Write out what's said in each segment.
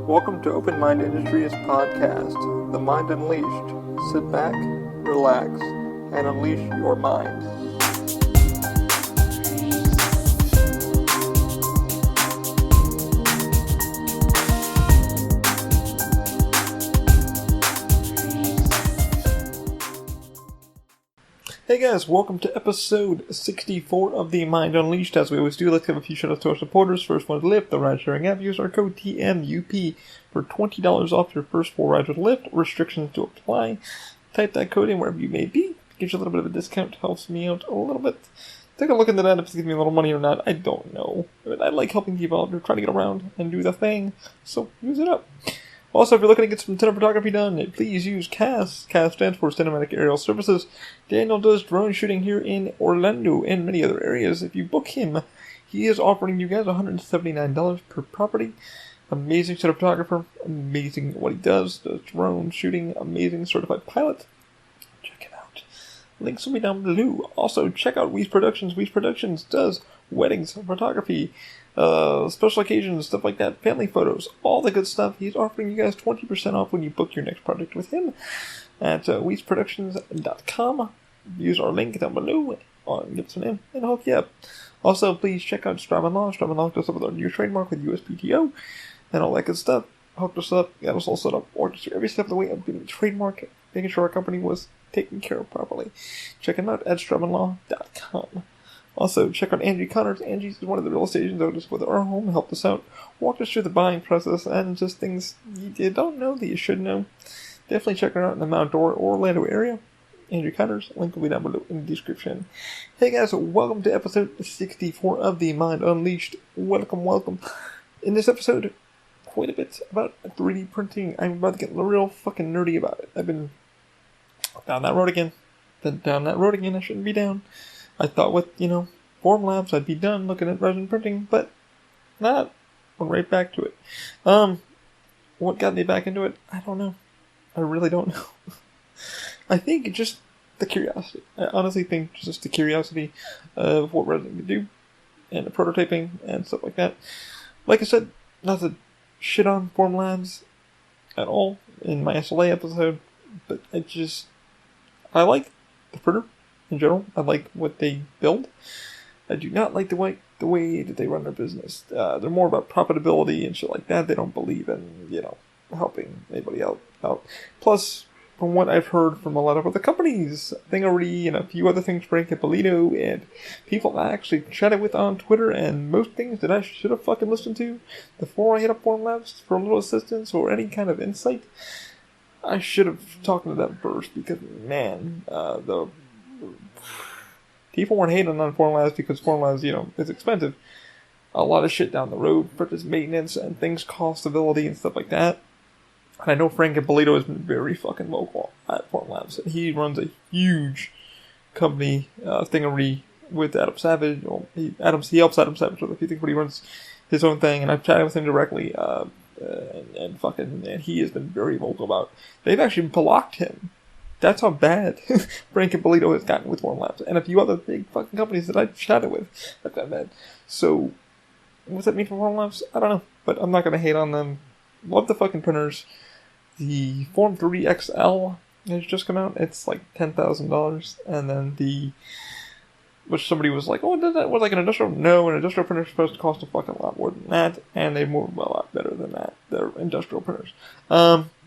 Welcome to Open Mind Industries Podcast, The Mind Unleashed. Sit back, relax, and unleash your mind. Hey guys, welcome to episode 64 of The Mind Unleashed. As we always do, let's give a few shout outs to our supporters. First one is Lyft, the ride sharing app. Use our code TMUP for $20 off your first 4 rides with Lyft. Restrictions to apply. Type that code in wherever you may be. Gives you a little bit of a discount. Helps me out a little bit. Take a look into that if it's giving me a little money or not. I don't know. But I like helping people out. They're trying to get around and do the thing. So use it up. Also, if you're looking to get some cinema photography done, please use CAS. CAS stands for Cinematic Aerial Services. Daniel does drone shooting here in Orlando and many other areas. If you book him, he is offering you guys $179 per property. Amazing cinematographer. Amazing what he does. Does drone shooting. Amazing certified pilot. Check him out. Links will be down below. Also, check out Weiss Productions. Weiss Productions does weddings, photography, special occasions, stuff like that, family photos, all the good stuff. He's offering you guys 20% off when you book your next project with him at weissproductions.com. Use our link down below and get some in and hook you up. Also, please check out Strauman Law. Strauman Law does up with our new trademark with USPTO and all that good stuff. Hooked us up, got us all set up, worked every step of the way of getting the trademark, making sure our company was taken care of properly. Check him out at straumanlaw.com. Also, check out Angie Connors. Angie is one of the real estate agents owners with our home, helped us out, walked us through the buying process, and just things you don't know that you should know. Definitely check her out in the Mount Dora, Orlando area. Angie Connors, link will be down below in the description. Hey guys, welcome to episode 64 of The Mind Unleashed. Welcome. In this episode, quite a bit about 3D printing. I'm about to get real fucking nerdy about it. I've been down that road again. I shouldn't be down. I thought with, Formlabs I'd be done looking at resin printing, but not. Went right back to it. What got me back into it? I don't know. I really don't know. I think just the curiosity. I honestly think just the curiosity of what resin can do, and the prototyping and stuff like that. Like I said, not to shit on Formlabs at all in my SLA episode, but I like the printer. In general, I like what they build. I do not like the way that they run their business. They're more about profitability and shit like that. They don't believe in, helping anybody out. Plus, from what I've heard from a lot of other companies, Thingery and a few other things, Frank and Polito, and people I actually chatted with on Twitter, and most things that I should have fucking listened to before I hit up Formlabs for a little assistance or any kind of insight, I should have talked to them first, because, man, people weren't hating on Formlabs because Formlabs, is expensive. A lot of shit down the road for just maintenance and things cost stability and stuff like that. And I know Frank Ippolito has been very fucking vocal at Formlabs. He runs a huge company, Thingery, with Adam Savage. Well, he helps Adam Savage with a few things, but he runs his own thing. And I've chatted with him directly, and he has been very vocal about. They've actually blocked him. That's how bad Frank and Polito has gotten with Formlabs. And a few other big fucking companies that I've chatted with have gotten bad. So, what's that mean for Formlabs? I don't know. But I'm not going to hate on them. Love the fucking printers. The Form 3 XL has just come out. It's like $10,000. And then which somebody was like, oh, does that was like an industrial? No, an industrial printer is supposed to cost a fucking lot more than that. And they move a lot better than that. They're industrial printers.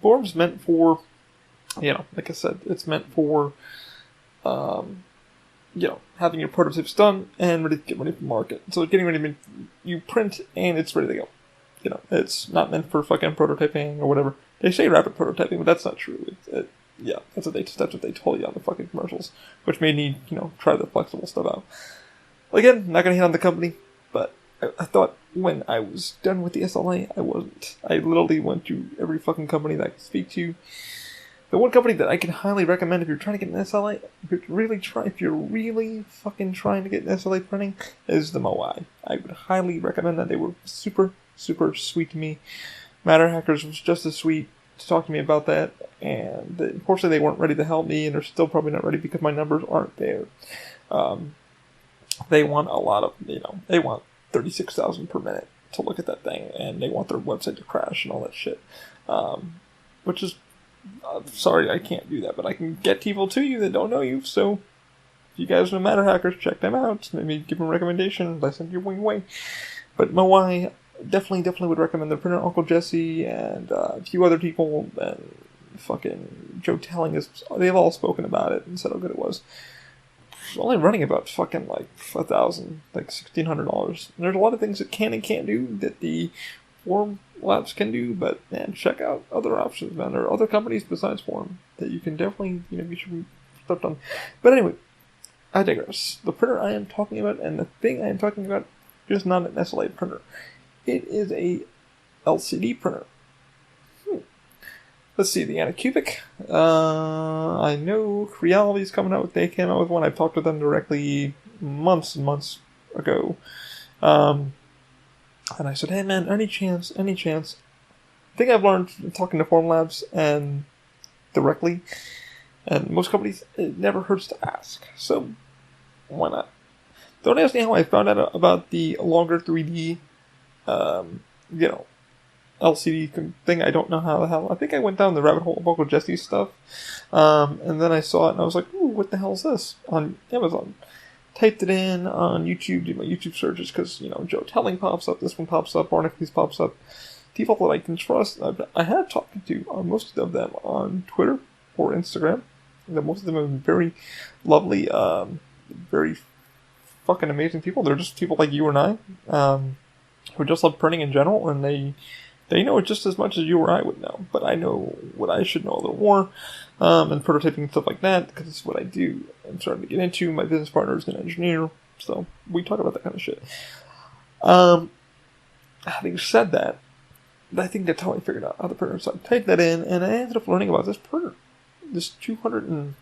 Form's meant for... like I said, it's meant for, having your prototypes done and ready to get ready for market. So it's getting ready to you print and it's ready to go. It's not meant for fucking prototyping or whatever. They say rapid prototyping, but that's not true. That's what they told you on the fucking commercials, which made me, try the flexible stuff out. Again, not gonna hit on the company, but I thought when I was done with the SLA, I wasn't. I literally went to every fucking company that I could speak to. The one company that I can highly recommend if you're trying to get an SLA, if you're really fucking trying to get an SLA printing, is the Moai. I would highly recommend that. They were super, super sweet to me. Matter Hackers was just as sweet to talk to me about that, and unfortunately they weren't ready to help me, and they're still probably not ready because my numbers aren't there. They want a lot of, they want 36,000 per minute to look at that thing, and they want their website to crash and all that shit. Which is, sorry, I can't do that, but I can get people to you that don't know you, so if you guys know Matter Hackers, check them out, maybe give them a recommendation, I send you way. But Moai, definitely would recommend the printer. Uncle Jesse and a few other people, and fucking Joe Telling is, they've all spoken about it and said how good it was. It's only running about fucking like $1,000, like $1,600. There's a lot of things it can and can't do that the Form Labs can do, but man, check out other options, man. There are other companies besides Form that you can definitely, get your stuff done. But anyway, I digress. The printer I am talking about, and the thing I am talking about, is not an SLA printer. It is a LCD printer. Let's see, the Anycubic. I know Creality's coming out with, they came out with one. I've talked to them directly months and months ago. And I said, hey man, any chance? I think I've learned talking to Formlabs and directly, and most companies, it never hurts to ask. So, why not? Don't ask me how I found out about the longer 3D, LCD thing. I don't know how the hell. I think I went down the rabbit hole of Uncle Jesse's stuff, and then I saw it and I was like, ooh, what the hell is this? On Amazon. Typed it in on YouTube, did my YouTube searches, because, Joe Telling pops up, this one pops up, Barnacules pops up. People that I can trust, I have talked to most of them on Twitter or Instagram. Most of them have been very lovely, very fucking amazing people. They're just people like you and I, who just love printing in general, and they know it just as much as you or I would know, but I know what I should know a little more, and prototyping and stuff like that, because it's what I do. I'm starting to get into. My business partner is an engineer, so we talk about that kind of shit. Having said that, I think that's how I figured out how the printer. So I typed that in, and I ended up learning about this printer. This $229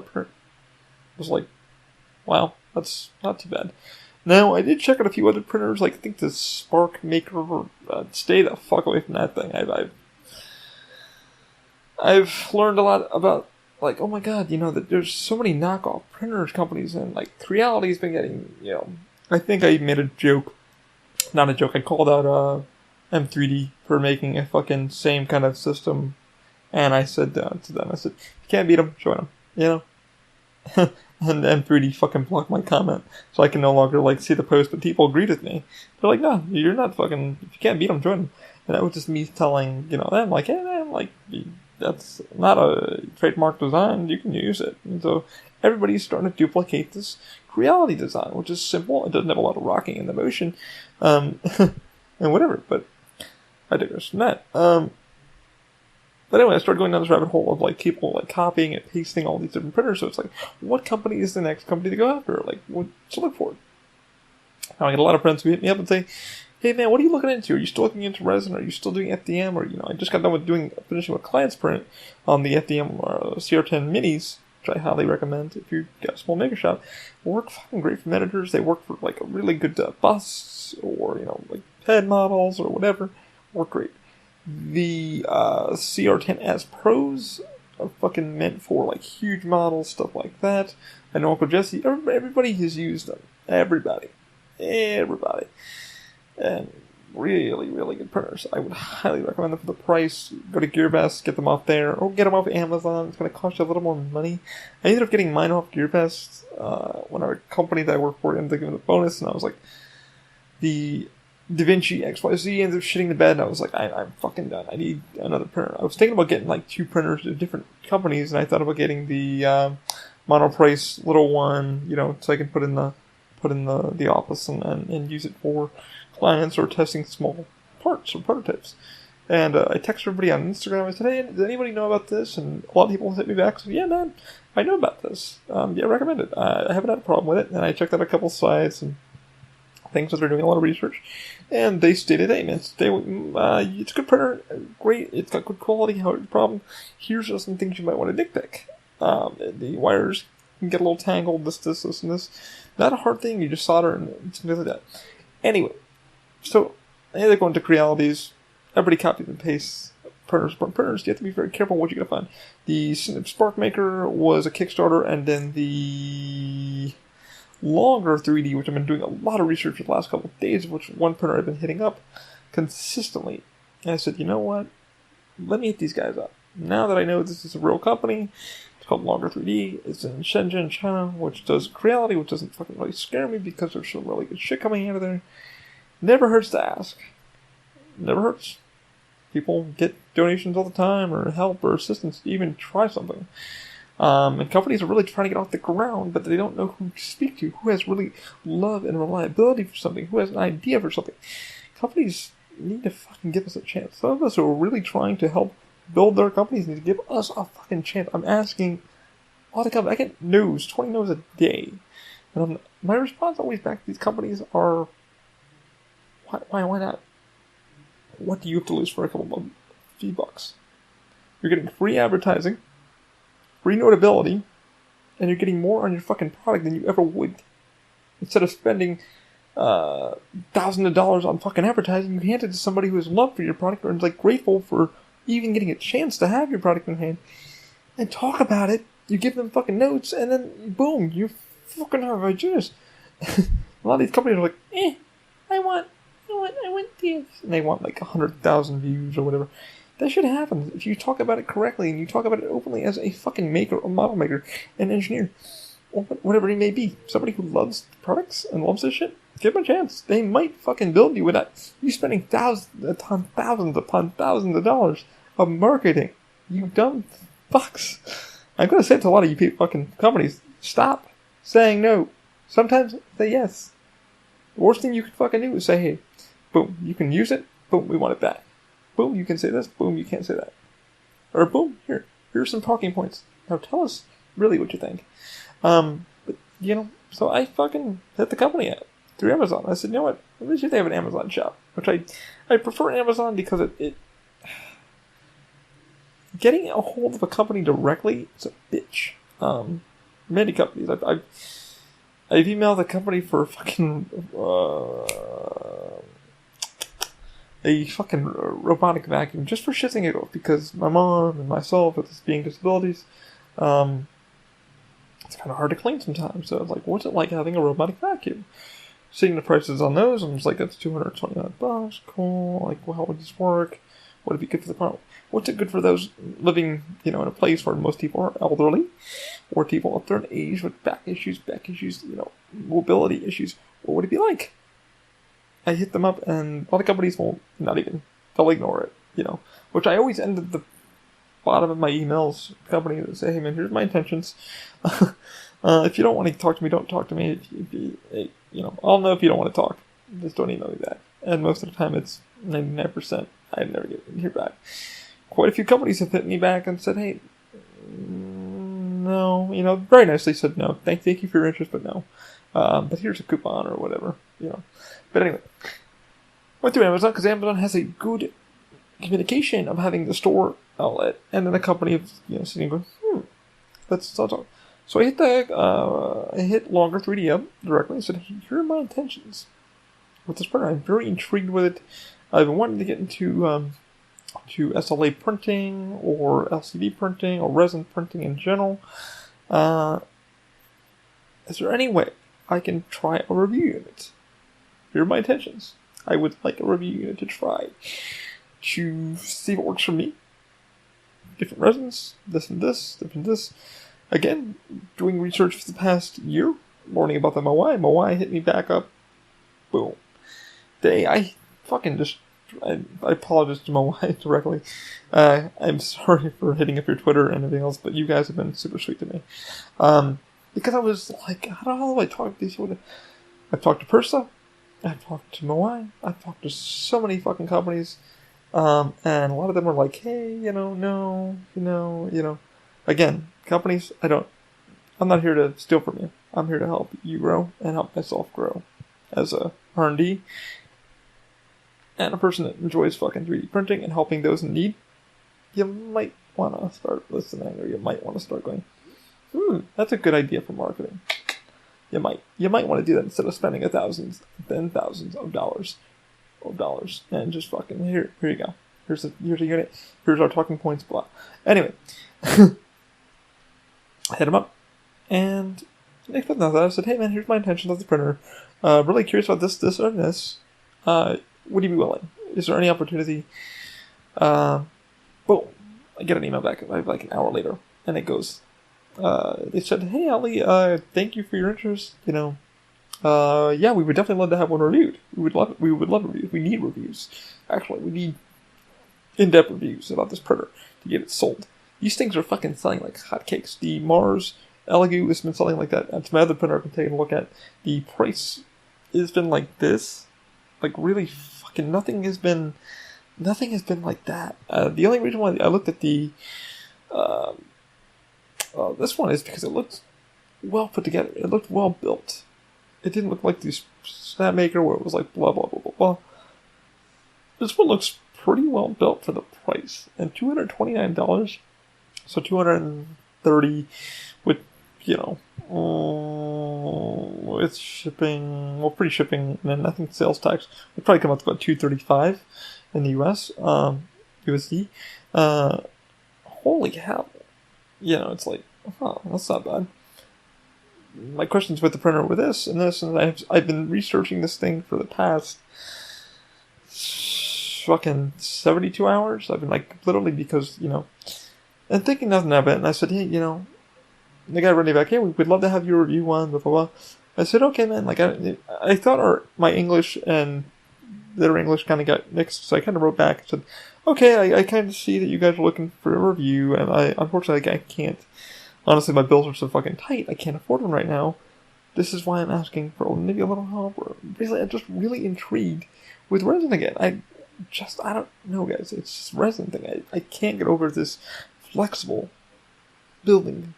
printer. I was like, wow, that's not too bad. Now, I did check out a few other printers, like I think the Spark Maker. Stay the fuck away from that thing. I've learned a lot about, like, oh my god, that there's so many knockoff printers companies, and like Creality's been getting, I think I made a joke, not a joke, I called out M3D for making a fucking same kind of system, and I said to them, I said, if you can't beat them, join them, And M3D fucking blocked my comment, so I can no longer, see the post, but people agreed with me. They're like, no, you're not fucking, if you can't beat them, join them. And that was just me telling, them, like, hey man, that's not a trademark design, you can use it. And so, everybody's starting to duplicate this Creality design, which is simple, it doesn't have a lot of rocking in the motion, and whatever, but I digress from that. But anyway, I started going down this rabbit hole of people copying and pasting all these different printers. So it's like, what company is the next company to go after? What to look for? Now I get a lot of friends who hit me up and say, hey man, what are you looking into? Are you still looking into resin? Are you still doing FDM? Or, I just got done with finishing a client's print on the FDM CR10 minis, which I highly recommend if you've got a small maker shop. They work fucking great for editors. They work for a really good busts or, head models or whatever. Work great. The CR10S Pros are fucking meant for huge models, stuff like that. I know Uncle Jesse, everybody has used them. Everybody. And really, really good printers. I would highly recommend them for the price. Go to GearBest, get them off there, or get them off Amazon. It's going to cost you a little more money. I ended up getting mine off GearBest when our company that I work for ended up giving a bonus, and I was like, the DaVinci XYZ ended up shitting the bed, and I was like, I'm fucking done. I need another printer. I was thinking about getting two printers at different companies, and I thought about getting the monoprice little one, so I can put in the office and use it for clients or testing small parts or prototypes. And I texted everybody on Instagram. I said, hey, does anybody know about this? And a lot of people hit me back. So yeah, man, I know about this. Yeah, recommend it. I haven't had a problem with it, and I checked out a couple sites and things that are doing a lot of research, and they stated, hey man, it's a good printer, great, it's got good quality, however, problem, here's just some things you might want to nitpick. The wires can get a little tangled, this, and this. Not a hard thing, you just solder and something like that. Anyway, so, I ended up going to Crealities, everybody copies and pastes printers, you have to be very careful what you're going to find. The Spark Maker was a Kickstarter, and then the Longer 3D, which I've been doing a lot of research for the last couple of days, which one printer I've been hitting up consistently. And I said, you know what? Let me hit these guys up. Now that I know this is a real company, it's called Longer 3D. It's in Shenzhen, China, which does reality, which doesn't fucking really scare me because there's some really good shit coming out of there. Never hurts to ask. Never hurts. People get donations all the time, or help, or assistance to even try something. And companies are really trying to get off the ground, but they don't know who to speak to, who has really love and reliability for something, who has an idea for something. Companies need to fucking give us a chance. Some of us who are really trying to help build their companies need to give us a fucking chance. I'm asking all the companies. I get 20 no's a day. And my response always back to these companies are, why not? What do you have to lose for a few bucks? You're getting free advertising, free notability, and you're getting more on your fucking product than you ever would. Instead of spending thousands of dollars on fucking advertising, you hand it to somebody who has love for your product or is like grateful for even getting a chance to have your product in hand and talk about it. You give them fucking notes, and then boom, you fucking have ideas. A lot of these companies are like, I want this, and they want like 100,000 views or whatever. That should happen if you talk about it correctly and you talk about it openly as a fucking maker, a model maker, an engineer, or whatever it may be. Somebody who loves products and loves this shit, give them a chance. They might fucking build you without you spending thousands upon thousands of dollars of marketing. You dumb fucks. I'm gonna say it to a lot of you fucking companies. Stop saying no. Sometimes say yes. The worst thing you can fucking do is say, hey, boom, you can use it. Boom, we want it back. Boom, you can say this. Boom, you can't say that. Or boom, here's some talking points. Now tell us really what you think. But, so I fucking hit the company up through Amazon. I said, you know what? Let me see if they have an Amazon shop. Which I prefer Amazon because it getting a hold of a company directly is a bitch. Many companies. I've emailed the company for fucking a fucking robotic vacuum just for shitting it off because my mom and myself, with us being disabilities, it's kind of hard to clean sometimes. So it's like, what's it like having a robotic vacuum? Seeing the prices on those, I'm just like, that's $229. Cool. Like, well, how would this work? Would it be good for the product? What's it good for those living, in a place where most people are elderly, or people up there in age with back issues, mobility issues? What would it be like? I hit them up, and all the companies will they'll ignore it, which I always end at the bottom of my emails. Company that say, hey man, here's my intentions. If you don't want to talk to me, don't talk to me. I'll know if you don't want to talk. Just don't email me back. And most of the time, it's 99%. I never hear back. Quite a few companies have hit me back and said, hey, no, very nicely said no. Thank you for your interest, but no. But here's a coupon or whatever, But anyway, went through Amazon because Amazon has a good communication of having the store outlet and then the company of sitting going, that's all. So I hit Longer 3D up directly and said, hey, here are my intentions with this printer. I'm very intrigued with it. I've been wanting to get into to SLA printing or LCD printing or resin printing in general. Is there any way I can try a review unit? Here are my intentions. I would like a review unit to try to see what works for me. Different resins, this and this, different this. Again, doing research for the past year, learning about the Moai. Moai hit me back up. Boom. I apologize to Moai directly. I'm sorry for hitting up your Twitter and everything else, but you guys have been super sweet to me. Because I was like, how do I talk to these people? I've talked to Persa. I've talked to Moai. I've talked to so many fucking companies. And a lot of them are like, hey, Again, companies, I'm not here to steal from you. I'm here to help you grow and help myself grow as a R&D and a person that enjoys fucking 3D printing and helping those in need. You might want to start listening, or you might want to start going, that's a good idea for marketing. You might want to do that instead of spending thousands of dollars and just fucking here you go. Here's a unit. Here's our talking points. Blah. Anyway, I hit him up, and And they put that. I said, hey man, here's my intentions of the printer. Really curious about this, this, or this. Would you be willing? Is there any opportunity? Boom. I get an email back like an hour later, and it goes, they said, hey Ali, thank you for your interest. You know, yeah, we would definitely love to have one reviewed. We would love reviews. We need reviews. Actually, we need in-depth reviews about this printer to get it sold. These things are fucking selling like hotcakes. The Mars Elegoo has been selling like that. That's my other printer I can take a look at. The price has been like this. Like really fucking nothing has been like that. The only reason why I looked at the this one is because it looked well put together. It looked well built. It didn't look like the Snapmaker where it was like blah blah blah blah blah. This one looks pretty well built for the price. And $229, so $230 with, you know, with shipping, well, free shipping, and then I think sales tax would probably come up to about $235 in the US, USD. Holy hell. You know, it's like, huh, that's not bad. My questions with the printer with this, and I've been researching this thing for the past fucking 72 hours. I've been like, literally, because, you know, and thinking nothing of it, and I said, hey, you know, the guy wrote me back, hey, we'd love to have you review one, blah, blah, blah. I said, okay, man, like, I thought my English and their English kind of got mixed, so I kind of wrote back and said, okay, I kind of see that you guys are looking for a review, and unfortunately, I can't. Honestly, my bills are so fucking tight, I can't afford one right now. This is why I'm asking for maybe a little help, or basically, I'm just really intrigued with resin again. I don't know, guys. It's just resin thing. I can't get over this flexible building,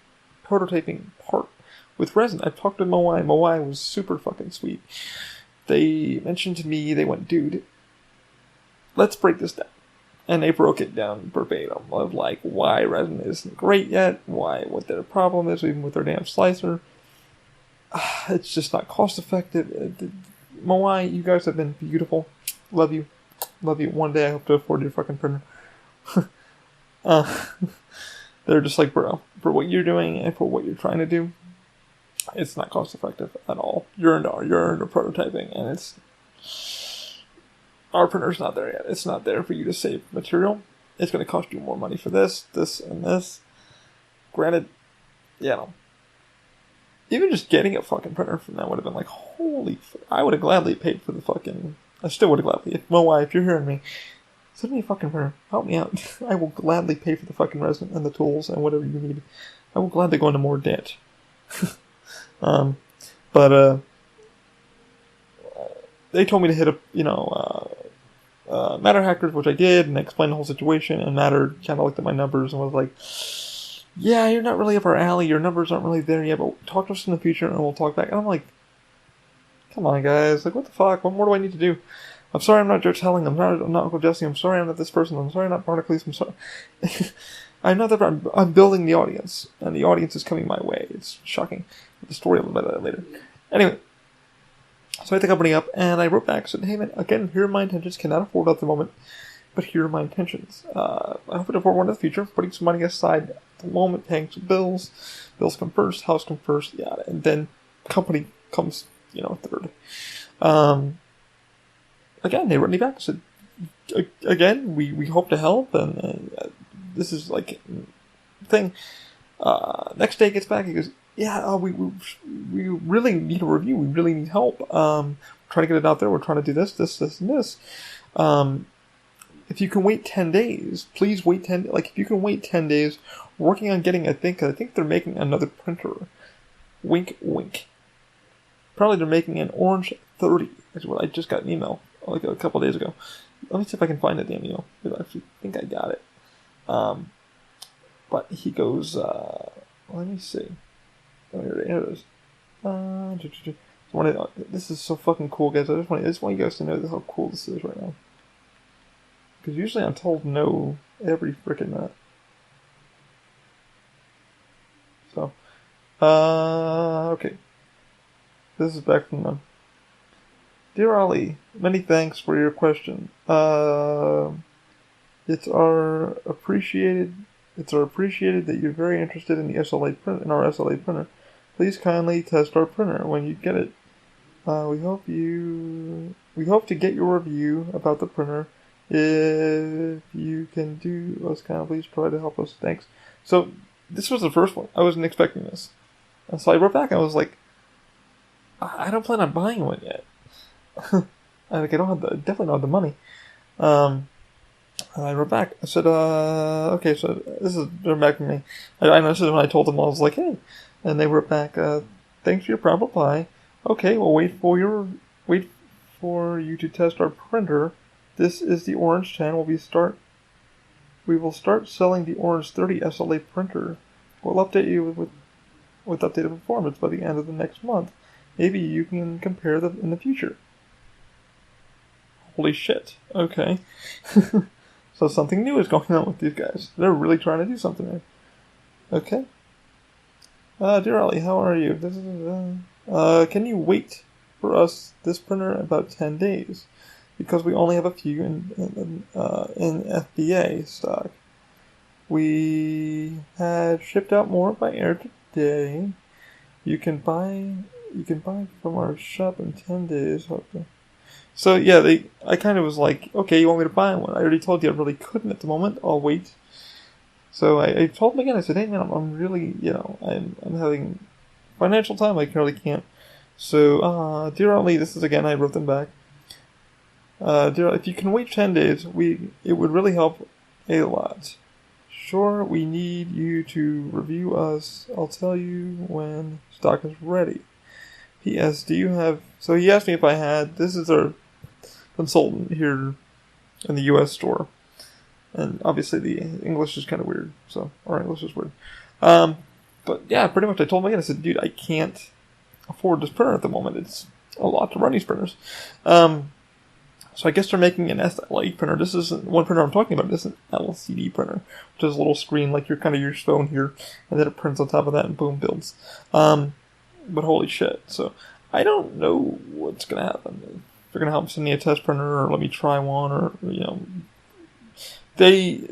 prototyping part with resin. I've talked to Moai. Moai was super fucking sweet. They mentioned to me, they went, dude, let's break this down. And they broke it down verbatim of like why resin isn't great yet, what their problem is, even with their damn slicer. It's just not cost effective. Moai, you guys have been beautiful. Love you. Love you. One day I hope to afford your fucking printer. They're just like, bro, for what you're doing and for what you're trying to do, it's not cost effective at all. You're into prototyping, and our printer's not there yet. It's not there for you to save material. It's going to cost you more money for this, and this. Granted, you know, even just getting a fucking printer from that would have been like, holy I would have gladly paid for the fucking, I still would have gladly, if you're hearing me, send me a fucking printer. Help me out. I will gladly pay for the fucking resin and the tools and whatever you need. I will gladly go into more debt. They told me to hit up, Matter Hackers, which I did, and I explained the whole situation, and Matter kind of looked at my numbers and was like, yeah, you're not really up our alley, your numbers aren't really there yet, but talk to us in the future and we'll talk back. And I'm like, come on, guys, like, what the fuck, what more do I need to do? I'm sorry I'm not Joe Telling, I'm not Uncle Jesse, I'm sorry I'm not this person, I'm sorry I'm not Barnacles, I'm sorry. I'm not that, I'm building the audience, and the audience is coming my way. It's shocking. The story a little bit later. Anyway, so I hit the company up, and I wrote back, said, hey man, again, here are my intentions, cannot afford at the moment, but here are my intentions. I hope to afford one in the future, putting some money aside at the moment, paying some bills. Bills come first, house come first, yeah, and then company comes, third. Again, they wrote me back, said, again, we hope to help, and this is like thing. Next day he gets back, he goes, yeah, we really need a review. We really need help. Trying to get it out there. We're trying to do this, and this. If you can wait 10 days, please wait 10. Like, if you can wait 10 days, working on getting. I think they're making another printer. Wink, wink. Probably they're making an Orange 30. Is what I just got an email like a couple days ago. Let me see if I can find the damn email. I actually think I got it. But he goes. Let me see. Oh, here it is. This is so fucking cool, guys. I just want you guys to know how cool this is right now. Because usually I'm told no every freaking minute. So, okay. This is back from them. Dear Ali, many thanks for your question. It's our appreciated that you're very interested in the SLA print, in our SLA printer. Please kindly test our printer when you get it. We hope to get your review about the printer. If you can do us kind of, please try to help us. Thanks. So this was the first one. I wasn't expecting this. And so I wrote back. I was like, I don't plan on buying one yet. I definitely don't have the money. I wrote back. I said, okay, so they're back from me. I know this is when I told them, I was like, hey. And they wrote back, thanks for your prompt reply. Okay, we'll wait for you to test our printer. This is the Orange 10. We will start selling the Orange 30 SLA printer. We'll update you with updated performance by the end of the next month. Maybe you can compare them in the future. Holy shit. Okay. So something new is going on with these guys. They're really trying to do something there. Okay. Dear Ollie, how are you? Can you wait for us this printer about 10 days? Because we only have a few in FBA stock. We had shipped out more by air today. You can buy from our shop in 10 days. So yeah, I kind of was like, okay, you want me to buy one? I already told you I really couldn't at the moment. I'll wait. So I told him again. I said, hey man, I'm really, I'm having financial time. I really can't. So, dear Ollie, this is again. I wrote them back. Dear, if you can wait 10 days, it would really help a lot. Sure, we need you to review us. I'll tell you when stock is ready. P.S. Do you have... So he asked me if I had... This is our consultant here in the U.S. store. And obviously the English is kind of weird. So, our English is weird. But yeah, pretty much I told him again. I said, dude, I can't afford this printer at the moment. It's a lot to run these printers. So I guess they're making an SLA printer. This isn't one printer I'm talking about. This is an LCD printer, which is a little screen like your phone here, and then it prints on top of that and boom, builds. But holy shit! So I don't know what's gonna happen. If they're gonna help send me a test printer or let me try one, or they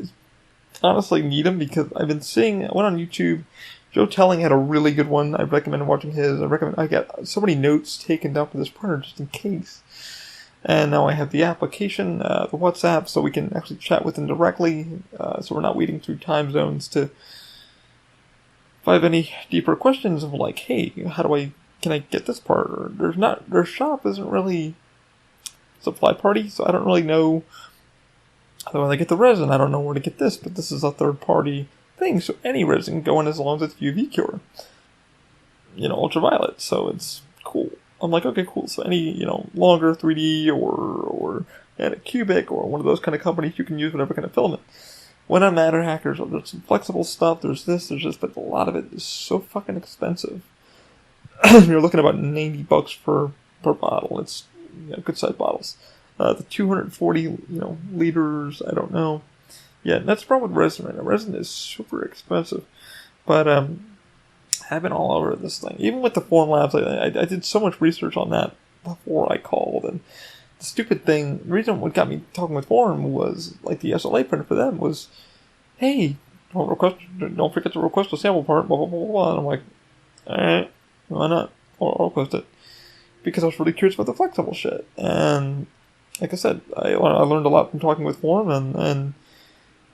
honestly need them because I've been seeing. I went on YouTube. Joe Telling had a really good one. I recommend watching his. I got so many notes taken down for this printer just in case. And now I have the application, the WhatsApp, so we can actually chat with them directly. So we're not waiting through time zones if I have any deeper questions of like, hey, can I get this part? Or their shop isn't really supply party, so I don't really know how I get the resin. I don't know where to get this, but this is a third party thing, so any resin can go in as long as it's UV cure. Ultraviolet, so it's cool. I'm like, okay, cool. So any, longer 3D or Cubic or one of those kind of companies, you can use whatever kind of filament. When I'm Matter Hackers, there's some flexible stuff, there's this, but a lot of it is so fucking expensive. You're looking at about $90 per bottle. It's good sized bottles. The 240, liters, I don't know. Yeah, that's the problem with resin right now. Resin is super expensive. But, I've been all over this thing. Even with the Form Labs, I did so much research on that before I called. And the stupid thing, the reason what got me talking with Form was, like, the SLA printer for them was, hey, don't forget to request a sample part, blah, blah, blah, blah. And I'm like, alright, why not? I'll request it. Because I was really curious about the flexible shit. And, like I said, I learned a lot from talking with Form, and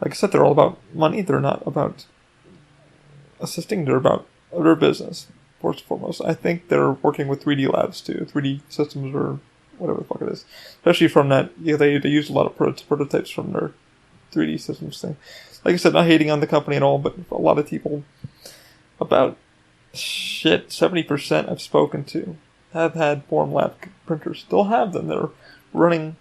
like I said, they're all about money. They're not about assisting, they're about their business, first and foremost. I think they're working with 3D labs too, 3D systems or whatever the fuck it is. Especially from that, they use a lot of prototypes from their 3D systems thing. Like I said, not hating on the company at all, but a lot of people, about 70% I've spoken to have had Form Lab printers. Still have them. They're running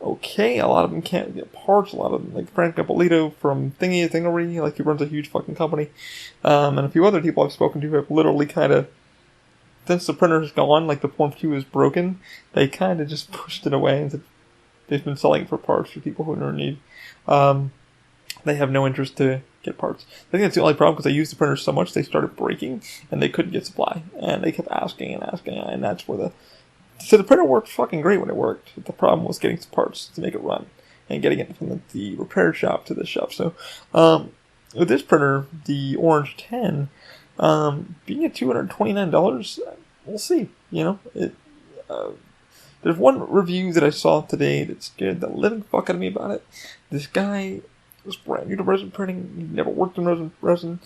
okay. A lot of them can't get parts. A lot of them, like Frank Capolito from Thingery, like he runs a huge fucking company. And a few other people I've spoken to have literally kind of, since the printer's gone, like the Form 2 is broken, they kind of just pushed it away and they've been selling it for parts for people who are in need. They have no interest to get parts. I think that's the only problem because they used the printer so much they started breaking and they couldn't get supply. And they kept asking, and that's where so the printer worked fucking great when it worked. The problem was getting some parts to make it run and getting it from the repair shop to the shop. So, with this printer, the Orange 10, Being at $229, we'll see. You know, there's one review that I saw today that scared the living fuck out of me about it. This guy was brand new to resin printing. He never worked in resin,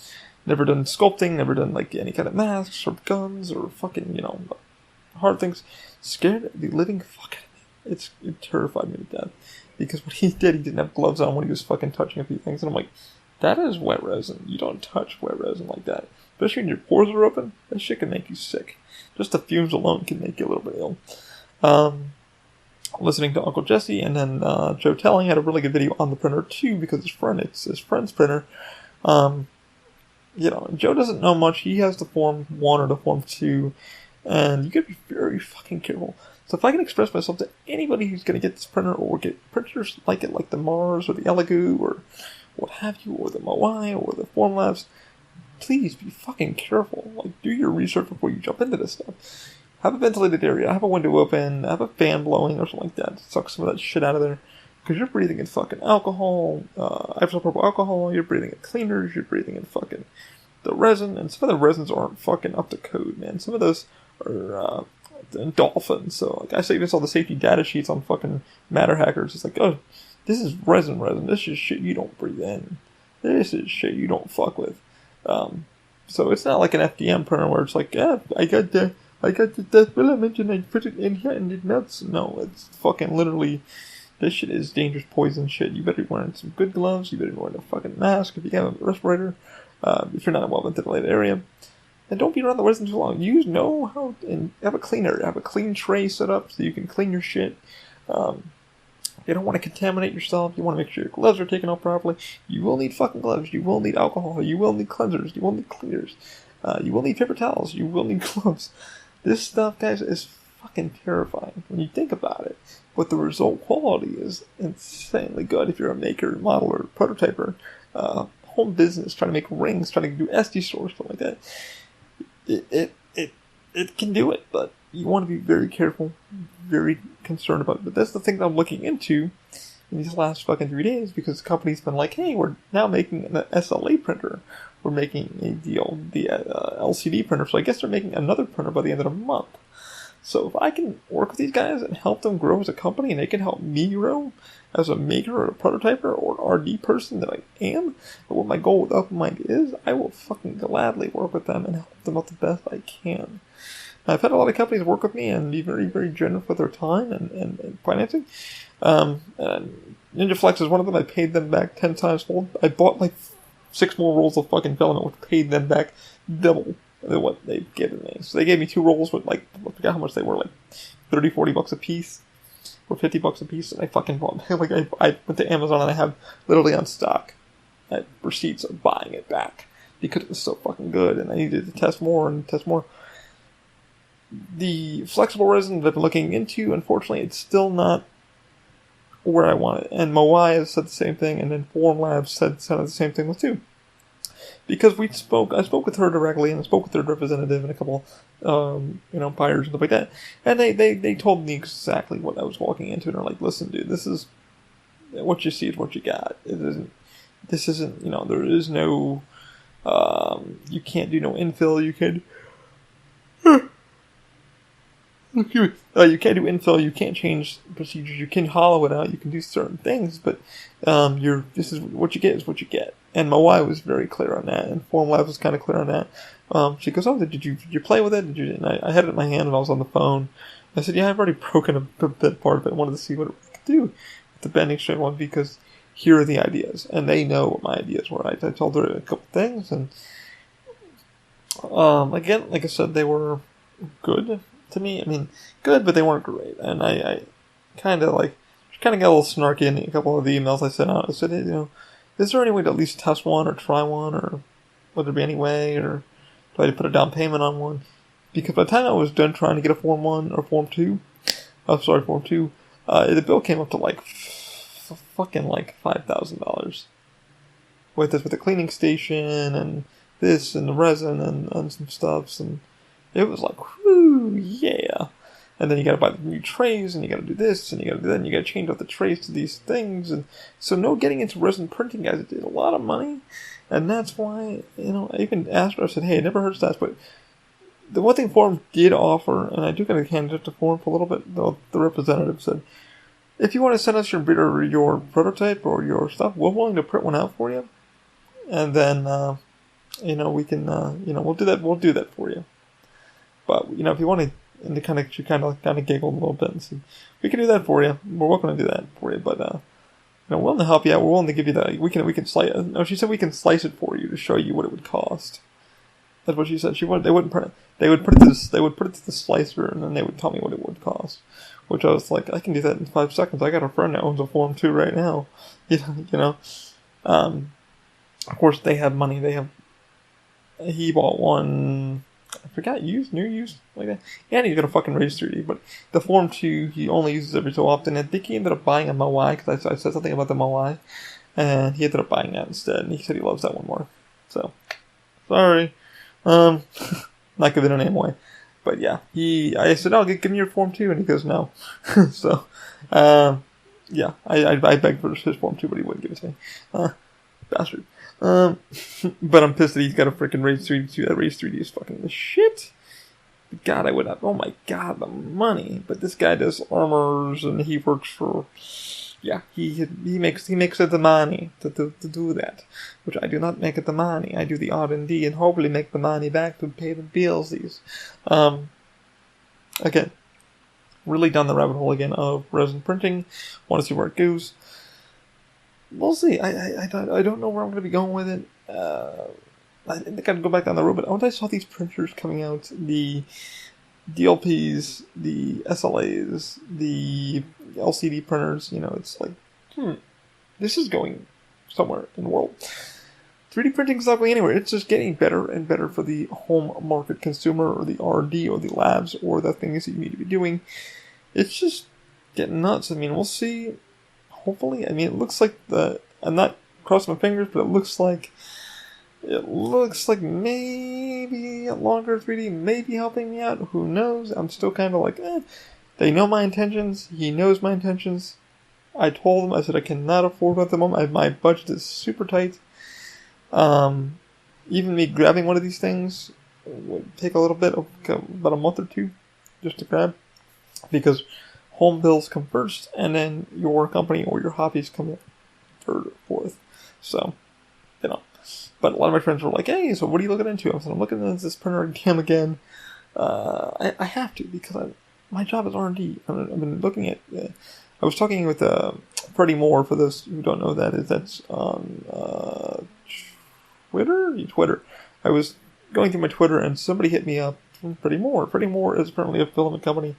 never done sculpting, never done like any kind of masks or guns or fucking, you know, hard things. Scared the living fuck out of me. It terrified me to death. Because what he did, he didn't have gloves on when he was fucking touching a few things. And I'm like, that is wet resin. You don't touch wet resin like that. Especially when your pores are open. That shit can make you sick. Just the fumes alone can make you a little bit ill. Listening to Uncle Jesse, and then Joe Telling had a really good video on the printer too, because it's his friend's printer. You know, Joe doesn't know much. He has the Form 1 or the Form 2, and you gotta be very fucking careful. So if I can express myself to anybody who's gonna get this printer or get printers like it, like the Mars or the Elegoo or what have you, or the Moai or the Formlabs, please be fucking careful. Like, do your research before you jump into this stuff. Have a ventilated area, have a window open, have a fan blowing or something like that to suck some of that shit out of there. Because you're breathing in fucking alcohol, isopropyl alcohol, you're breathing in cleaners, you're breathing in fucking the resin, and some of the resins aren't fucking up to code, man. Some of those are dolphins. So, like, I even saw the safety data sheets on fucking Matter Hackers. It's like, oh, this is resin. This is shit you don't breathe in. This is shit you don't fuck with. So it's not like an FDM printer where it's like, yeah, I got the filament and I put it in here and it melts. No, it's fucking literally, this shit is dangerous poison shit. You better be wearing some good gloves. You better be wearing a fucking mask if you have a respirator. If you're not in a well-ventilated area. And don't be around the resin too long. Know how, and have a clean area. Have a clean tray set up so you can clean your shit. You don't want to contaminate yourself. You want to make sure your gloves are taken off properly. You will need fucking gloves. You will need alcohol. You will need cleansers. You will need cleaners. You will need paper towels. You will need gloves. This stuff, guys, is fucking terrifying when you think about it. But the result quality is insanely good if you're a maker, modeler, prototyper, home business, trying to make rings, trying to do SD stores, stuff like that. It can do it, but you want to be very careful, very concerned about it. But that's the thing that I'm looking into in these last fucking 3 days, because the company's been like, hey, we're now making an SLA printer. We're making the LCD printer, so I guess they're making another printer by the end of the month. So if I can work with these guys and help them grow as a company, and they can help me grow as a maker or a prototyper or an RD person that I am, and what my goal with Open Mind is, I will fucking gladly work with them and help them out the best I can. I've had a lot of companies work with me and be very, very generous with their time and financing. Ninja Flex is one of them. I paid them back 10 times fold. I bought like 6 more rolls of fucking filament, which paid them back double than what they've given me. So they gave me 2 rolls with, like, I forgot how much they were, like $30-$40 a piece, or $50 a piece, and I fucking bought, like, I went to Amazon and I have literally on stock. I have receipts of buying it back because it was so fucking good, and I needed to test more and test more. The flexible resin that I've been looking into, unfortunately, it's still not where I want it. And Moai has said the same thing, and then Formlabs said the same thing too. Because I spoke with her directly, and I spoke with their representative and a couple, buyers and stuff like that. And they told me exactly what I was walking into, and they're like, listen, dude, this is, what you see is what you got. This isn't, there is no, you can't do no infill, you can't do infill, you can't change procedures, you can hollow it out, you can do certain things, but this is what you get is what you get. And Moai was very clear on that, and Formlabs was kind of clear on that. She goes, oh, did you play with it? And I had it in my hand and I was on the phone. I said, yeah, I've already broken a bit part of it. I wanted to see what it could do with the bending strain one, because here are the ideas. And they know what my ideas were. I told her a couple things, and again, like I said, they were good to me. I mean, good, but they weren't great. And I kind of got a little snarky in a couple of the emails I sent out. I said, hey, is there any way to at least test one or try one, or would there be any way, or do I have to put a down payment on one? Because by the time I was done trying to get a Form 1 or Form 2, the bill came up to fucking $5,000. With the cleaning station and this and the resin and some stuffs, and it was like, whoo, yeah. And then you gotta buy the new trays, and you gotta do this, and you gotta do that, and you gotta change out the trays to these things. And so no getting into resin printing, guys. It did a lot of money. And that's why, I even asked her, I said, hey, it never hurts to ask, but the one thing Forum did offer, and I do kind of hand it to Forum for a little bit, the representative said, if you want to send us your prototype or your stuff, we're willing to print one out for you. And then, we can, we'll do that for you. But, if you want to, and she kind of giggled a little bit and said, we can do that for you. We're welcome to do that for you, but, we're willing to help you out. We're willing to give you that. We can slice. No, she said we can slice it for you to show you what it would cost. That's what she said. They wouldn't print it. They would put it to the slicer, and then they would tell me what it would cost. Which I was like, I can do that in 5 seconds. I got a friend that owns a Form 2 right now. Of course, they have money. He bought one. I forgot, new used, like that. Yeah, and he's got a fucking Raise 3D, but the Form 2 he only uses every so often. I think he ended up buying a Moai, because I said something about the Moai, and he ended up buying that instead, and he said he loves that one more. So, sorry. Not giving a name away. But yeah, I said, oh, give me your Form 2, and he goes, no. So, yeah, I begged for his Form 2, but he wouldn't give it to me. Bastard. But I'm pissed that he's got a freaking Raise 3D. That Raise 3D is fucking the shit. God, I would have. Oh my god, the money. But this guy does armors, and he works for. Yeah, he makes it the money to do that, which I do not make it the money. I do the R&D and hopefully make the money back to pay the bills. Again, really down the rabbit hole again of resin printing. Want to see where it goes. We'll see. I don't know where I'm going to be going with it. I think I'd go back down the road, but when I saw these printers coming out, the DLPs, the SLAs, the LCD printers, it's like, this is going somewhere in the world. 3D printing is not going anywhere. It's just getting better and better for the home market consumer or the R&D or the labs or the things that you need to be doing. It's just getting nuts. We'll see. Hopefully, it looks like I'm not crossing my fingers, but it looks like maybe a longer 3D may be helping me out. Who knows? I'm still kind of like, They know my intentions. He knows my intentions. I told him, I said I cannot afford it at the moment. My budget is super tight. Even me grabbing one of these things would take a little bit of about a month or two just to grab, because home bills come first, and then your company or your hobbies come third or fourth. So, But a lot of my friends were like, hey, so what are you looking into? I said, I'm looking into this printer again. I have to, because my job is R&D. I've been looking at... I was talking with Freddie Moore, for those who don't know who that is. That's on Twitter. I was going through my Twitter, and somebody hit me up from Freddie Moore. Freddie Moore is apparently a filament company,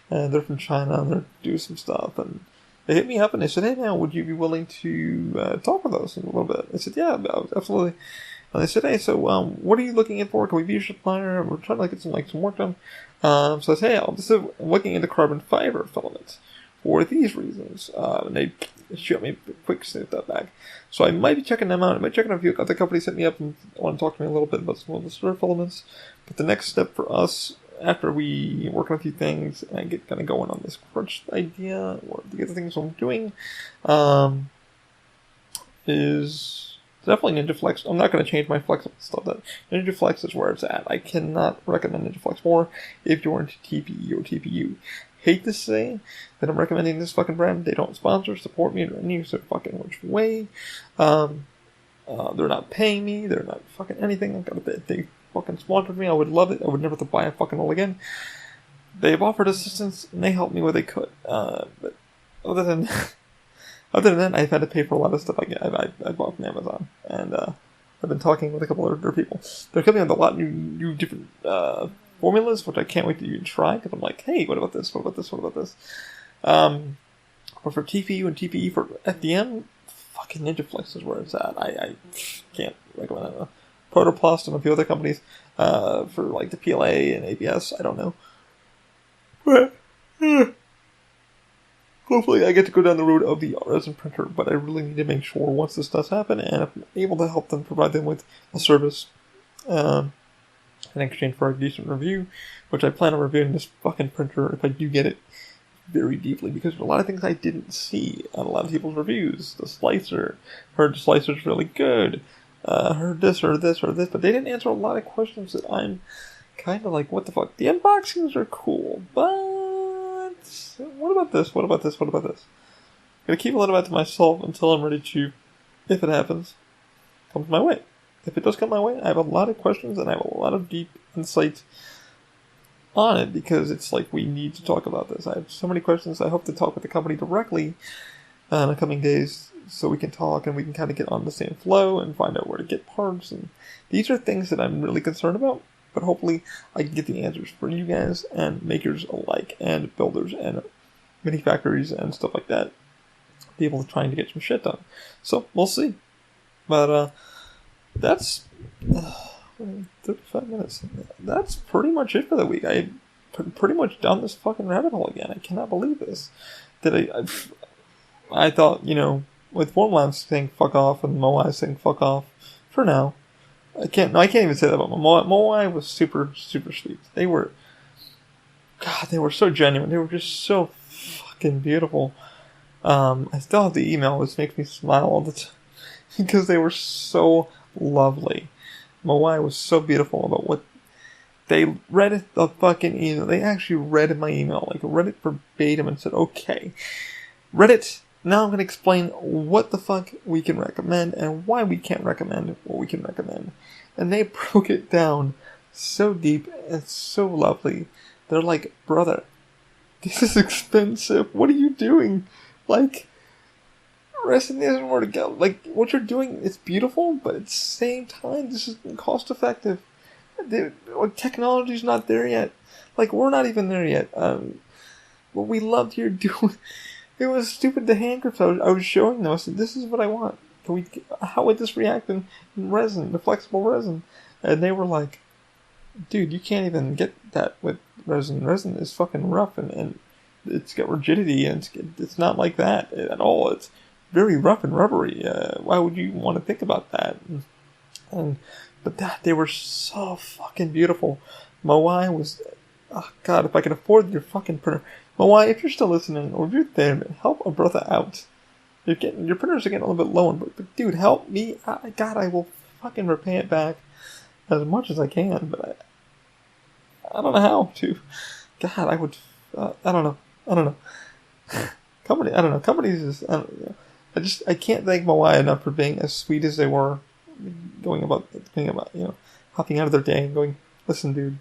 and they're from China, and they're doing some stuff, and they hit me up, and they said, hey, man, would you be willing to talk with us a little bit? I said, yeah, absolutely. And they said, hey, so what are you looking in for? Can we be your supplier? We're trying to get some work done. So I said, hey, I'm looking into carbon fiber filaments for these reasons. And they shot me a quick snip that back. So I might be checking them out. I might be checking a few other companies hit me up and want to talk to me a little bit about some of the sort of filaments. But the next step for us, after we work on a few things and I get kind of going on this crunch idea or the other things I'm doing, is definitely NinjaFlex. I'm not going to change my flexible stuff. That NinjaFlex is where it's at. I cannot recommend NinjaFlex more if you're into TPE or TPU. Hate to say that I'm recommending this fucking brand. They don't sponsor, support me in any sort of fucking which way. They're not paying me. They're not fucking anything. I've got a bit. They fucking sponsored me. I would love it. I would never have to buy a fucking roll again. They've offered assistance and they helped me where they could. But other than that, I've had to pay for a lot of stuff I bought from Amazon, and I've been talking with a couple of other people. They're coming up with a lot of new different formulas, which I can't wait to even try, because I'm like, hey, what about this? What about this? What about this? But for TPU and TPE for FDM, fucking NinjaFlex is where it's at. I can't recommend it. Protoplast and a few other companies for the PLA and ABS. I don't know. But hopefully I get to go down the road of the resin printer, but I really need to make sure once this does happen, and if I'm able to help them, provide them with a service, in exchange for a decent review, which I plan on reviewing this fucking printer if I do get it very deeply, because there's a lot of things I didn't see on a lot of people's reviews. The slicer, heard the slicer's really good, heard this or this or this, but they didn't answer a lot of questions that I'm kind of like, what the fuck? The unboxings are cool, but what about this? What about this? What about this? I'm gonna keep a lot of that to myself until I'm ready to, if it happens, comes my way. If it does come my way, I have a lot of questions and I have a lot of deep insight on it, because it's like, we need to talk about this. I have so many questions. I hope to talk with the company directly in the coming days, so we can talk and we can kind of get on the same flow and find out where to get parts. And these are things that I'm really concerned about, but hopefully I can get the answers for you guys and makers alike and builders and mini factories and stuff like that, be able to trying to get some shit done. So we'll see. But that's 35 minutes. That's pretty much it for the week. I pretty much down this fucking rabbit hole again. I cannot believe this. I thought, with Formlabs saying fuck off and Moai saying fuck off for now. I can't even say that about Moai. Moai was super, super sweet. They were so genuine. They were just so fucking beautiful. I still have the email, which makes me smile all the time, because they were so lovely. Moai was so beautiful about what they read the fucking email. They actually read my email, like read it verbatim and said, okay, read it. Now I'm going to explain what the fuck we can recommend and why we can't recommend what we can recommend. And they broke it down so deep and so lovely. They're like, brother, this is expensive. What are you doing? Like, resin isn't where to go. Like, what you're doing is beautiful, but at the same time, this is cost effective. Technology's not there yet. Like, we're not even there yet. What we loved here doing, it was stupid, the hand grips I was showing them. I said, this is what I want. How would this react in resin, the flexible resin? And they were like, dude, you can't even get that with resin. Resin is fucking rough, and it's got rigidity, and it's not like that at all. It's very rough and rubbery. Why would you want to think about that? But they were so fucking beautiful. Moai was, oh God, if I could afford your fucking printer. Moai, if you're still listening, or if you're there, help a brother out. Your printers are getting a little bit low, but dude, help me. God, I will fucking repay it back as much as I can, but I don't know how to. God, I would, I don't know. Companies is, I can't thank Moai enough for being as sweet as they were, going about, hopping out of their day and going, listen, dude,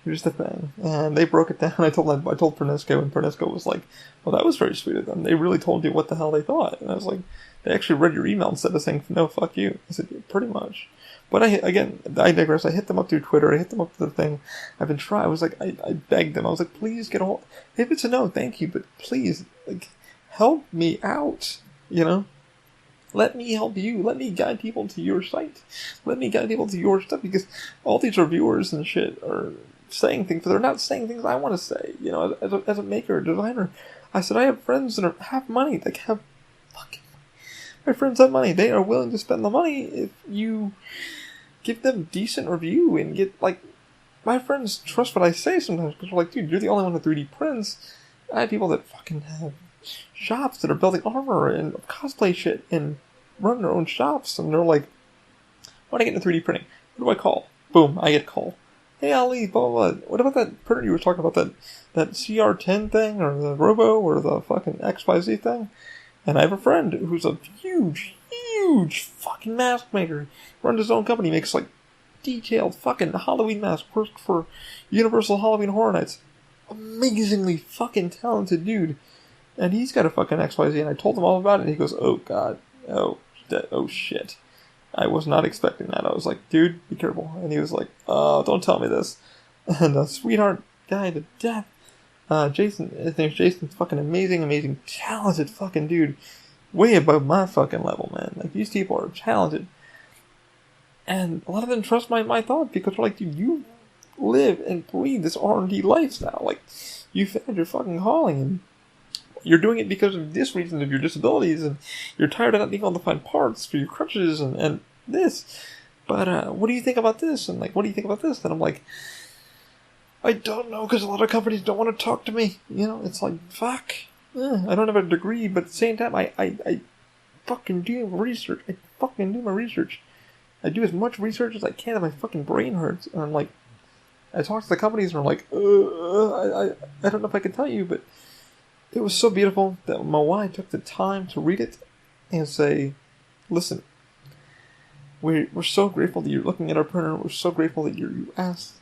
here's the thing. And they broke it down. I told Pernesco, and Pernesco was like, well, that was very sweet of them. They really told you what the hell they thought. And I was like, they actually read your email instead of saying, no, fuck you. I said, yeah, pretty much. But I digress. I hit them up through Twitter. I hit them up through the thing. I've been trying. I was like, I begged them. I was like, please get a hold. If it's a no, thank you. But please, like, help me out. Let me help you. Let me guide people to your site. Let me guide people to your stuff, because all these reviewers and shit are saying things, but they're not saying things I want to say. As a maker, a designer, I said I have friends that have money. Like, have fucking. My friends have money. They are willing to spend the money if you give them decent review and get, like, my friends trust what I say sometimes, because they're like, dude, you're the only one with 3D prints. I have people that fucking have shops that are building armor and cosplay shit and run their own shops, and they're like, when I get into 3D printing, who do I call? Boom, I get a call. Hey Ali, blah blah blah. What about that printer you were talking about, that CR10 thing, or the Robo, or the fucking XYZ thing? And I have a friend who's a huge fucking mask maker. Runs his own company, makes like detailed fucking Halloween masks, worked for Universal Halloween Horror Nights. Amazingly fucking talented dude. And he's got a fucking XYZ, and I told him all about it, and he goes, oh God, oh shit. I was not expecting that. I was like, dude, be careful. And he was like, oh, don't tell me this. And a sweetheart guy to death. Jason, his name's Jason, fucking amazing, talented fucking dude. Way above my fucking level, man. Like, these people are talented. And a lot of them trust my thought, because they're like, dude, you live and breathe this R&D lifestyle. Like, you found your fucking calling, and you're doing it because of this reason of your disabilities, and you're tired of not being able to find parts for your crutches and this. but what do you think about this? And like, what do you think about this? And I'm like, I don't know, because a lot of companies don't want to talk to me. You know, it's like, fuck. I don't have a degree, but at the same time, I fucking do research. I fucking do my research. I do as much research as I can, and my fucking brain hurts. And I'm like, I talk to the companies, and I'm like, I don't know if I can tell you, but it was so beautiful that my wife took the time to read it and say, listen, we're so grateful that you're looking at our printer. We're so grateful that you asked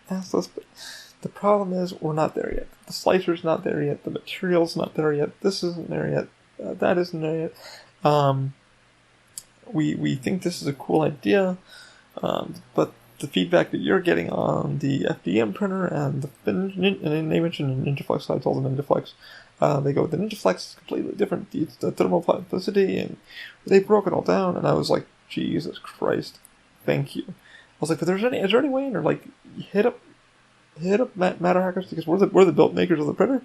us, but the problem is we're not there yet. The slicer's not there yet. The material's not there yet. This isn't there yet. That isn't there yet. We think this is a cool idea, but the feedback that you're getting on the FDM printer and and they mentioned the NinjaFlex, so I told them NinjaFlex. They go, the NinjaFlex is completely different. It's the thermal plasticity, and they broke it all down, and I was like, Jesus Christ, thank you. I was like, but is there any way? And they're like, hit up Matter Hackers, because we're the built makers of the printer,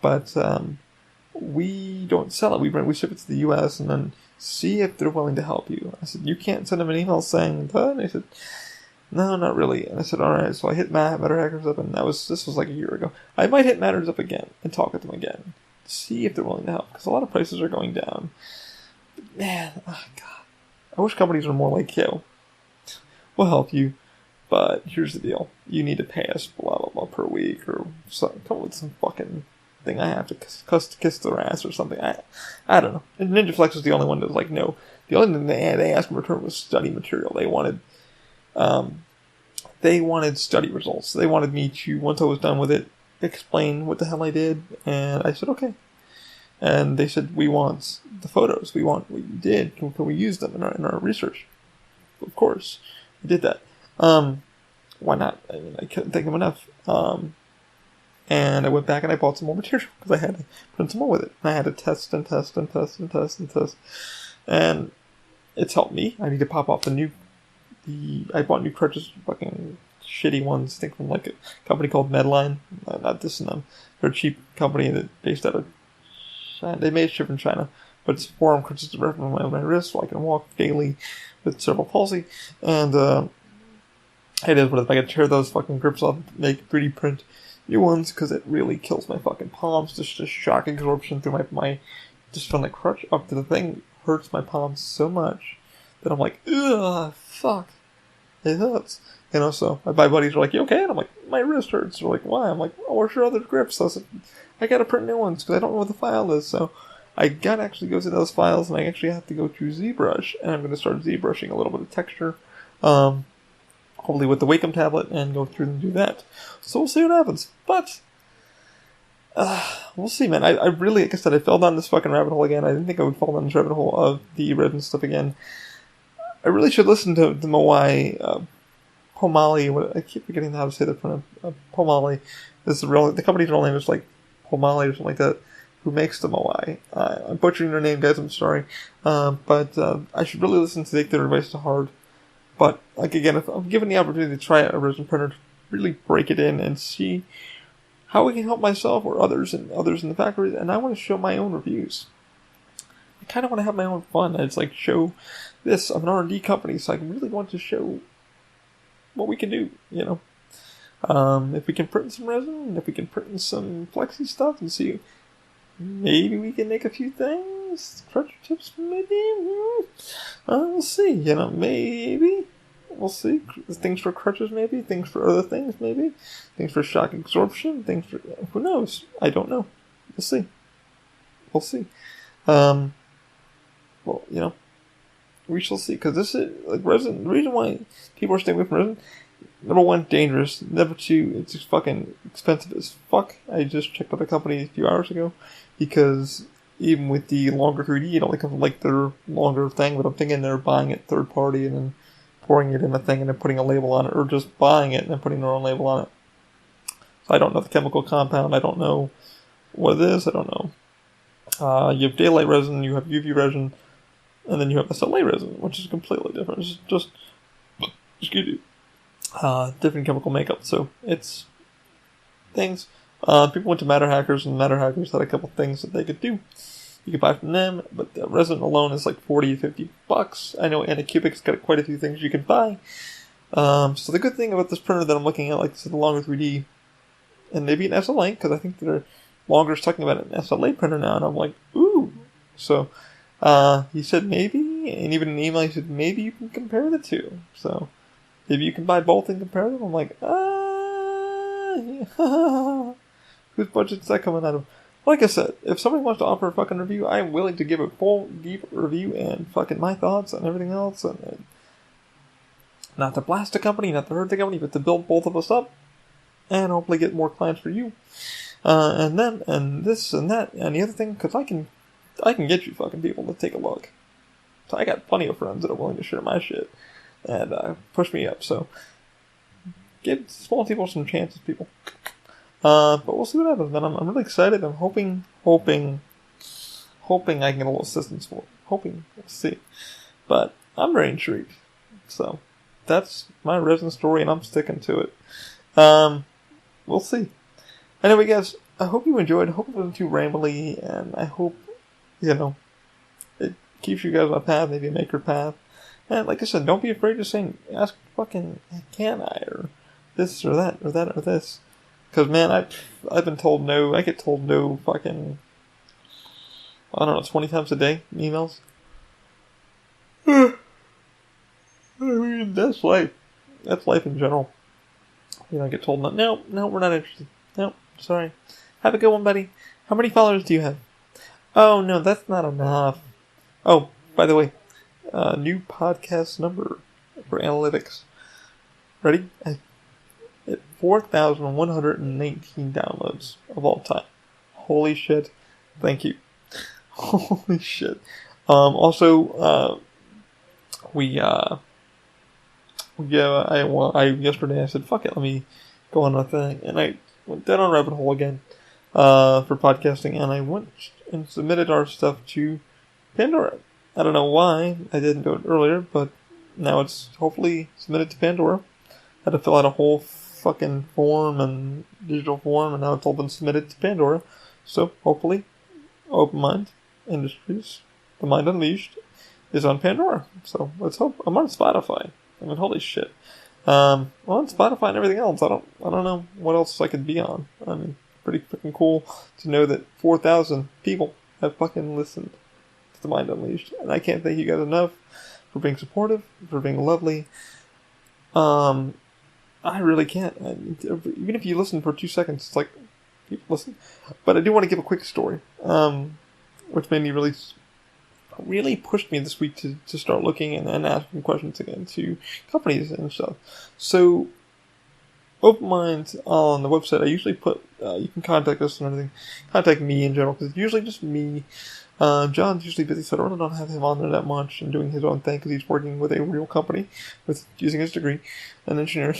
but we don't sell it. We ship it to the U.S. and then see if they're willing to help you. I said, you can't send them an email saying that? And they said, no, not really. And I said, all right. So I hit Matter Hackers up, and this was like a year ago. I might hit Matters up again and talk with them again, see if they're willing to help, because a lot of prices are going down. But man, oh God, I wish companies were more like, yo, we'll help you, but here's the deal: you need to pay us blah blah blah per week, or come up with some fucking thing I have to kiss their ass or something. I don't know. And NinjaFlex was the only one that was like, no. The only thing they asked in return was study material. They wanted study results. They wanted me to, once I was done with it, explain what the hell I did, and I said okay. And they said, we want the photos. We want what you did. Can we use them in our research? Of course, we did that. Why not? I mean, I couldn't think of enough. And I went back and I bought some more material because I had to print some more with it. And I had to test and test and test and test and test. And it's helped me. I need to pop off I bought new crutches, fucking shitty ones, I think from like a company called Medline. Not dissing them. They're a cheap company that based out of China. They made ship in China. But it's forearm crutches to wrap around my wrist so I can walk daily with cerebral palsy. And it is what if I could tear those fucking grips off and make 3D print new ones, because it really kills my fucking palms. Just shock absorption through my just from the crutch up to the thing hurts my palms so much that I'm like, ugh, fuck, it hurts. You know, so my buddies are like, you okay? And I'm like, my wrist hurts. They're like, why? I'm like, oh, where's your other grips? So I said, I gotta print new ones because I don't know what the file is. So I gotta actually go to those files, and I actually have to go to ZBrush, and I'm gonna start ZBrushing a little bit of texture. Hopefully with the Wacom tablet, and go through and do that. So we'll see what happens. But we'll see, man. I really, like I said, I fell down this fucking rabbit hole again. I didn't think I would fall down this rabbit hole of the resin stuff again. I really should listen to the Moai Pomali. I keep forgetting how to say that from Pomali. The company's real name is like Pomali or something like that. Who makes the Moai? I'm butchering their name, guys. I'm sorry. But I should really listen to take their advice to heart. But, like, again, if I'm given the opportunity to try a resin printer, to really break it in and see how we can help myself or others in the factory, and I want to show my own reviews. I kind of want to have my own fun. It's like, show this. I'm an R&D company, so I really want to show what we can do, you know. If we can print some resin, if we can print some flexi stuff and see, maybe we can make a few things. Crutch tips, maybe. We'll see. You know, maybe. We'll see. Things for crutches, maybe. Things for other things, maybe. Things for shock absorption. Things for... Who knows? I don't know. We'll see. We'll see. Well, you know, we shall see. Because this is, like, resin... The reason why people are staying away from resin, number one, dangerous. Number two, it's just fucking expensive as fuck. I just checked out the company a few hours ago. Because even with the longer 3D, it only comes with like their longer thing, but I'm thinking they're buying it third party and then pouring it in a thing and then putting a label on it, or just buying it and then putting their own label on it. So I don't know the chemical compound, I don't know what it is, I don't know. You have daylight resin, you have UV resin, and then you have SLA resin, which is completely different. It's just, excuse me, different chemical makeup, so it's things. People went to Matter Hackers, and Matter Hackers had a couple things that they could do. you can buy from them, but the resin alone is like $40 to $50. I know Anycubic's got quite a few things you can buy. So the good thing about this printer that I'm looking at, like I said, the longer 3D, and maybe an SLA, because I think they're longer talking about an SLA printer now, and I'm like, ooh. So he said maybe, and even in an email he said maybe you can compare the two. So maybe you can buy both and compare them. I'm like, yeah. Whose budget's that coming out of? Like I said, if somebody wants to offer a fucking review, I am willing to give a full, deep review and fucking my thoughts and everything else. And not to blast the company, not to hurt the company, but to build both of us up and hopefully get more clients for you. And then, and this and that, and the other thing, because I can get you fucking people to take a look. So I got plenty of friends that are willing to share my shit and push me up. So give small people some chances, people. But we'll see what happens, man. I'm really excited. I'm hoping I can get a little assistance for it. Hoping. We'll see. But I'm very intrigued. So that's my resin story, and I'm sticking to it. We'll see. Anyway, guys, I hope you enjoyed. I hope it wasn't too rambly, and I hope, it keeps you guys on a path, maybe a maker path. And like I said, don't be afraid to say, ask fucking, can I, or this, or that, or that, or this. Because, man, I've been told no. I get told no fucking, 20 times a day in emails. I mean, that's life. That's life in general. I get told no, we're not interested. No, sorry. Have a good one, buddy. How many followers do you have? Oh, no, that's not enough. Oh, by the way, new podcast number for analytics. Ready? At 4,119 downloads of all time. Holy shit. Thank you. Holy shit. Also, yesterday I said, fuck it, let me go on a thing. And I went down on a rabbit hole again, for podcasting, and I went and submitted our stuff to Pandora. I don't know why I didn't do it earlier, but now it's hopefully submitted to Pandora. I had to fill out a whole fucking form and digital form, and now it's all been submitted to Pandora. So hopefully, Open Mind Industries, The Mind Unleashed, is on Pandora. So let's hope. I'm on Spotify. I mean, holy shit. On Spotify and everything else. I don't know what else I could be on. I mean, pretty freaking cool to know that 4,000 people have fucking listened to The Mind Unleashed, and I can't thank you guys enough for being supportive, for being lovely. I really can't. Even if you listen for 2 seconds, it's like, people listen. But I do want to give a quick story, which made me really pushed me this week to start looking and asking questions again to companies and stuff. So, Open Mind on the website, I usually put, you can contact us and everything. Contact me in general, because it's usually just me. John's usually busy, so I really don't have him on there that much and doing his own thing, because he's working with a real company, using his degree in engineering.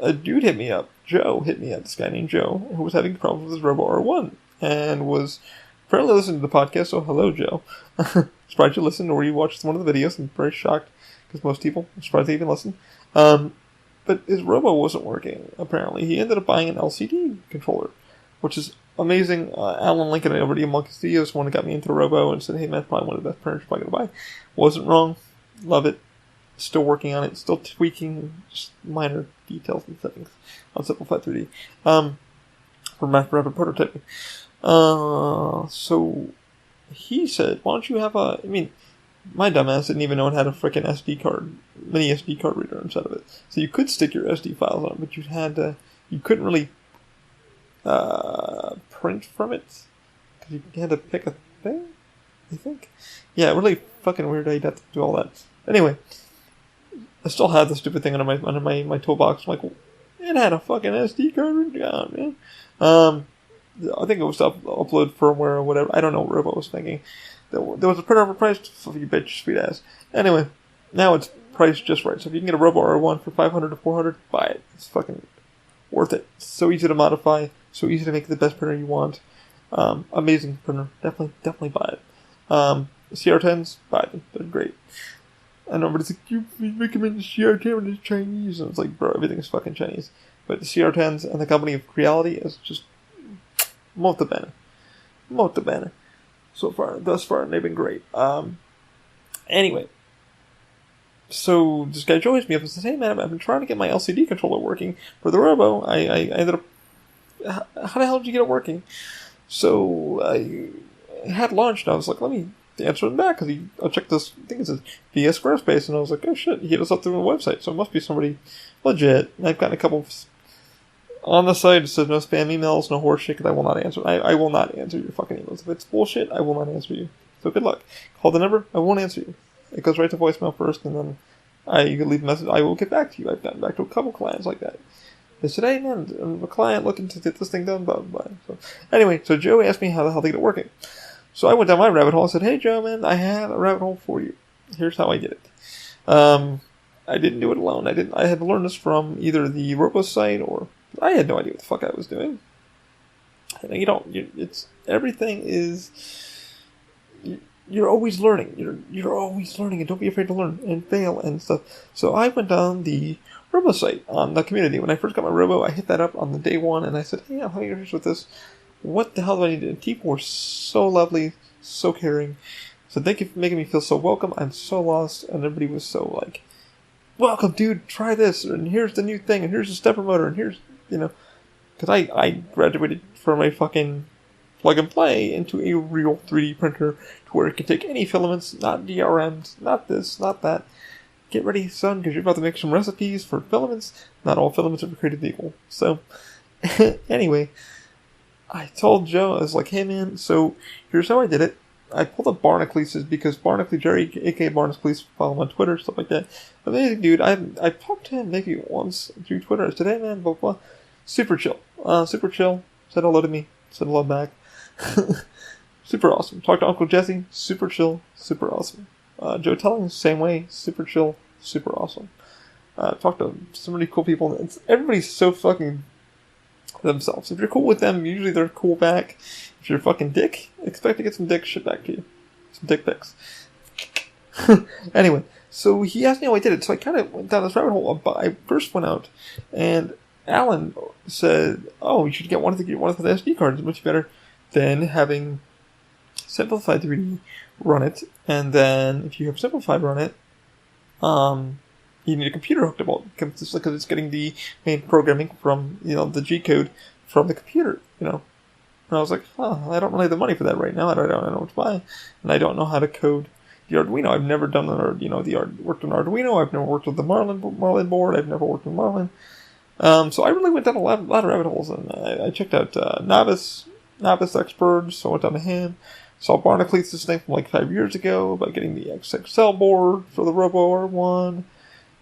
A dude hit me up. This guy named Joe, who was having problems with his Robo R1, and was apparently listening to the podcast, so hello, Joe. Surprised you listened, or you watched one of the videos. I'm very shocked, because most people, I'm surprised they even listen. But his Robo wasn't working, apparently. He ended up buying an LCD controller, which is amazing. Alan Lincoln over at Monkey Studios, one that got me into the Robo, and said, hey, man, that's probably one of the best printers you're probably going to buy. Wasn't wrong. Love it. Still working on it. Still tweaking just minor details and settings on Simplify 3D. For math rapid prototyping. So he said, why don't you have my dumbass didn't even know it had a freaking mini SD card reader inside of it. So you could stick your SD files on it, but you couldn't really, print from it, because you had to pick a thing, I think. Yeah, really fucking weird how you'd have to do all that. Anyway, I still have the stupid thing under my toolbox. I'm like, it had a fucking SD card reader on, man. I think it was upload firmware or whatever. I don't know what Robo was thinking. There was a printer overpriced. So you bitch, sweet ass. Anyway, now it's priced just right. So if you can get a Robo R1 for $500 to $400, buy it. It's fucking worth it. It's so easy to modify. So easy to make the best printer you want. Amazing printer. Definitely buy it. CR10s, buy them. They're great. I know, but it's like, you recommend the CR10 when it's Chinese. And it's like, bro, everything's fucking Chinese. But the CR10s and the company of Creality is just multi-bene. Molto bene. Thus far, they've been great. Anyway. So this guy joins me up and says, "Hey man, I've been trying to get my LCD controller working for the Robo. I ended up. How the hell did you get it working?" So I had lunch and I was like, "Let me answer him back," because I checked this thing. It says via Squarespace, and I was like, "Oh shit, he hit us up through the website, so it must be somebody legit." And I've gotten a couple on the site. It says no spam emails, no horse shit. Because I will not answer. I will not answer your fucking emails. If it's bullshit, I will not answer you. So good luck. Call the number. I won't answer you. It goes right to voicemail first, and then you can leave a message. I will get back to you. I've gotten back to a couple clients like that. They said, "Hey man, I'm a client looking to get this thing done." Blah blah blah. So anyway, so Joe asked me how the hell to get it working. So I went down my rabbit hole. I said, "Hey Joe, man, I have a rabbit hole for you. Here's how I did it." I didn't do it alone. I had to learn this from either the Robo site or I had no idea what the fuck I was doing. Everything is. You're always learning. You're always learning, and don't be afraid to learn and fail and stuff. So I went on the Robo site on the community. When I first got my Robo, I hit that up on the day one, and I said, "Hey, I'm having issues with this. What the hell do I need to do?" And people were so lovely, so caring. So thank you for making me feel so welcome. I'm so lost, and everybody was so like, "Welcome, dude. Try this, and here's the new thing, and here's the stepper motor, and here's because I graduated from a fucking plug and play into a real 3D printer to where it can take any filaments, not DRMs, not this, not that. Get ready, son, because you're about to make some recipes for filaments. Not all filaments are created equal." So, anyway, I told Joe, I was like, "Hey man, so here's how I did it. I pulled up Barnacles because Barnacle Jerry, aka Barnacles, follow him on Twitter, stuff like that. Amazing dude. I talked to him maybe once through Twitter. I said, 'Hey man, blah blah.' Super chill. Super chill. Said hello to me. Said hello back. Super awesome. Talked to Uncle Jesse. Super chill. Super awesome. Joe Telling, same way. Super chill. Super awesome. Talked to so many cool people. Everybody's so fucking themselves. If you're cool with them, usually they're cool back. If you're a fucking dick, expect to get some dick shit back to you. Some dick pics. Anyway, so he asked me how I did it. So I kind of went down this rabbit hole. I first went out, and Alan said, "Oh, you should get one of the SD cards. It's much better than having Simplified 3D run it. And then if you have Simplified run it, you need a computer hooked up because it's getting the main programming from the G code from the computer. And I was like, I don't really have the money for that right now. I don't know what to buy, and I don't know how to code the Arduino. I've never done worked on Arduino. I've never worked with the Marlin board. I've never worked with Marlin. So I really went down a lot of rabbit holes, and I checked out Novice Experts. So I went down to him. Saw Barnacles' thing from like 5 years ago about getting the XXL board for the Robo R1.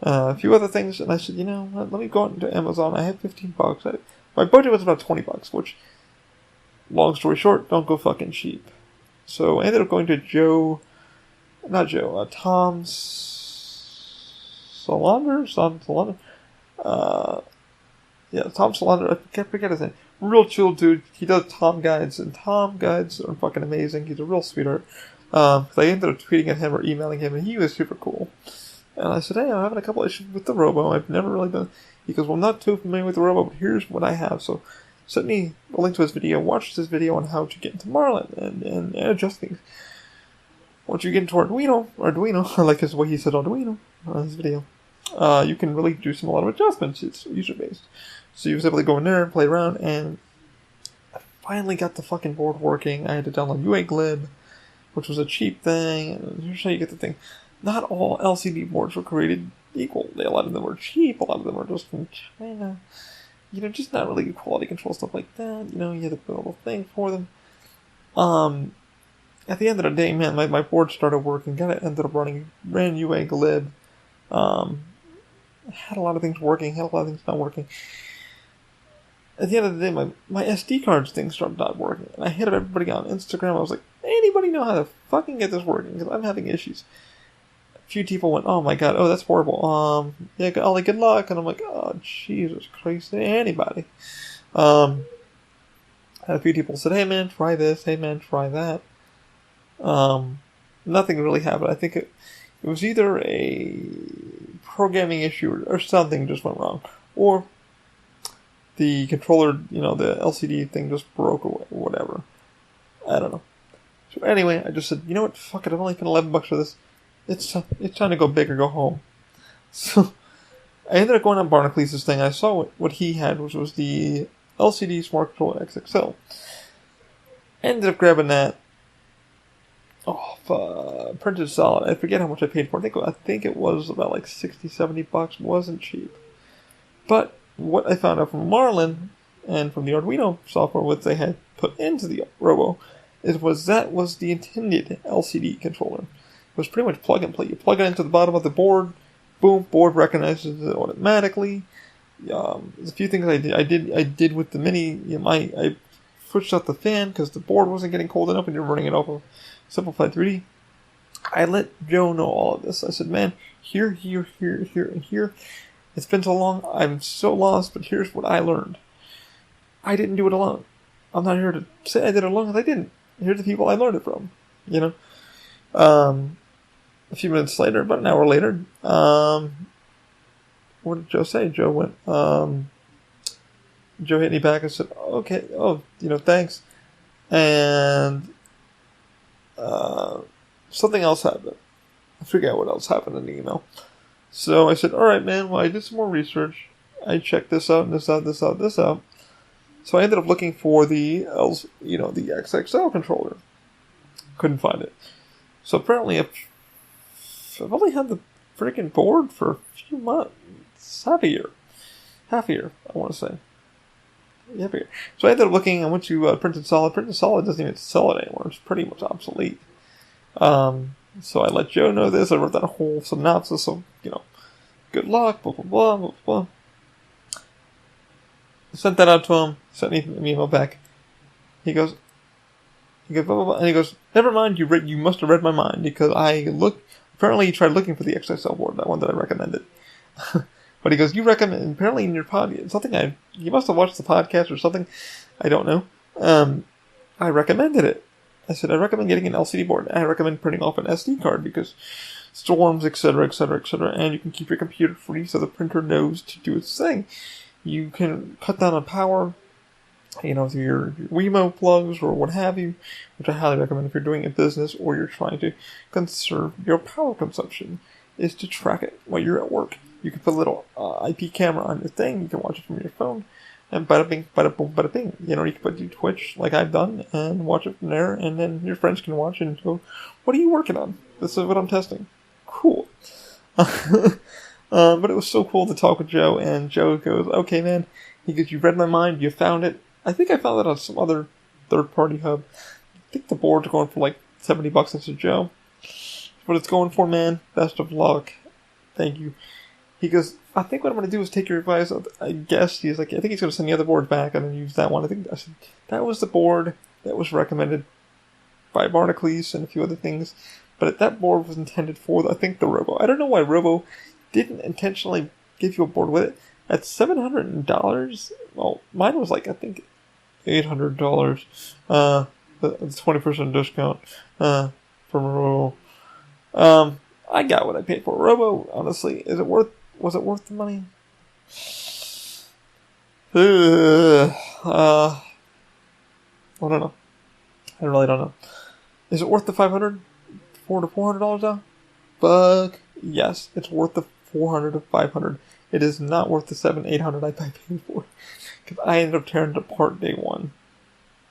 A few other things, and I said, let me go out into Amazon. I had $15. My budget was about $20, which, long story short, don't go fucking cheap. So I ended up going to Tom Solander. Tom Solander. I can't forget his name. Real chill dude. He does Tom guides, and Tom guides are fucking amazing. He's a real sweetheart. I ended up tweeting at him or emailing him, and he was super cool. And I said, "Hey, I'm having a couple issues with the Robo. I've never really done." He goes, "Well, I'm not too familiar with the Robo, but here's what I have." So sent me a link to his video. Watch this video on how to get into Marlin and adjust things. Once you get into Arduino, I like his way he said Arduino on his video. You can really do a lot of adjustments. It's user-based. So you was able to go in there and play around, and I finally got the fucking board working. I had to download UAglib, which was a cheap thing, and here's how you get the thing. Not all LCD boards were created equal. A lot of them were cheap, a lot of them were just from China. Just not really good quality control, stuff like that. You had to put a little thing for them. At the end of the day, man, my board started working, ended up ran UAglib. Had a lot of things working, had a lot of things not working. At the end of the day, my SD cards thing started not working. And I hit up everybody on Instagram. I was like, anybody know how to fucking get this working? Because I'm having issues. A few people went, "Oh my god, that's horrible. Ollie, good luck." And I'm like, "Oh, Jesus Christ, anybody." Had a few people said, "Hey man, try this. Hey man, try that." Nothing really happened. I think it was either a programming issue or something just went wrong. Or the controller, the LCD thing just broke or whatever. I don't know. So anyway, I just said, you know what, fuck it, I've only paid $11 for this. It's time to go big or go home. So I ended up going on Barnacules' thing. I saw what he had, which was the LCD Smart Controller XXL. I ended up grabbing that off Printed Solid. I forget how much I paid for it. I think it was about like $60-$70. Wasn't cheap. But what I found out from Marlin and from the Arduino software, what they had put into the Robo, that was the intended LCD controller. It was pretty much plug and play. You plug it into the bottom of the board, boom, board recognizes it automatically. There's a few things I did with the Mini. I switched out the fan because the board wasn't getting cold enough when you're running it off of Simplified 3D. I let Joe know all of this. I said, man, here, and here. It's been so long, I'm so lost, but here's what I learned. I didn't do it alone. I'm not here to say I did it alone, because I didn't. Here's the people I learned it from, you know. A few minutes later, about an hour later, what did Joe say? Joe went, Joe hit me back and said, okay, thanks. And something else happened. I forget what else happened in the email. So I said, alright man, well I did some more research. I checked this out, and this out. So I ended up looking for the XXL controller. Couldn't find it. So apparently I've only had the freaking board for a few months. Half a year, I want to say. Half a year. So I ended up looking, I went to Printed Solid. Printed Solid doesn't even sell it anymore. It's pretty much obsolete. So I let Joe know this. I wrote that whole synopsis of, good luck, blah, blah, blah, blah, blah. I sent that out to him. Sent me an email back. He goes, blah, blah, blah. And he goes, never mind, you must have read my mind, because apparently you tried looking for the XXL board, that one that I recommended. But he goes, you recommend, apparently in your podcast, you must have watched the podcast or something, I don't know. I recommended it. I said, I recommend getting an LCD board. I recommend printing off an SD card because storms, etc., and you can keep your computer free so the printer knows to do its thing. You can cut down on power, through your Wemo plugs or what have you, which I highly recommend if you're doing a business or you're trying to conserve your power consumption, is to track it while you're at work. You can put a little IP camera on your thing, you can watch it from your phone, and bada bing, bada boom, bada bing. You can put it to Twitch, like I've done, and watch it from there, and then your friends can watch it and go, what are you working on? This is what I'm testing. Cool. But it was so cool to talk with Joe, and Joe goes, okay man, he goes, you read my mind, you found it. I think I found it on some other third-party hub. I think the board's going for like $70. I said, Joe, what it's going for, man, best of luck. Thank you. He goes, I think what I'm going to do is take your advice. I guess he's like, I think he's going to send the other board back and then use that one. I said, that was the board that was recommended by Barnacules and a few other things. But that board was intended for, I think, the Robo. I don't know why Robo didn't intentionally give you a board with it. At $700, well, mine was like, I think, $800. It's 20% discount from Robo. I got what I paid for Robo. Honestly, was it worth the money? I don't know. I really don't know. Is it worth the $400 to $400 now? Fuck yes, it's worth the $400 to $500. It is not worth the $700-800 I paid for. Because I ended up tearing it apart day one.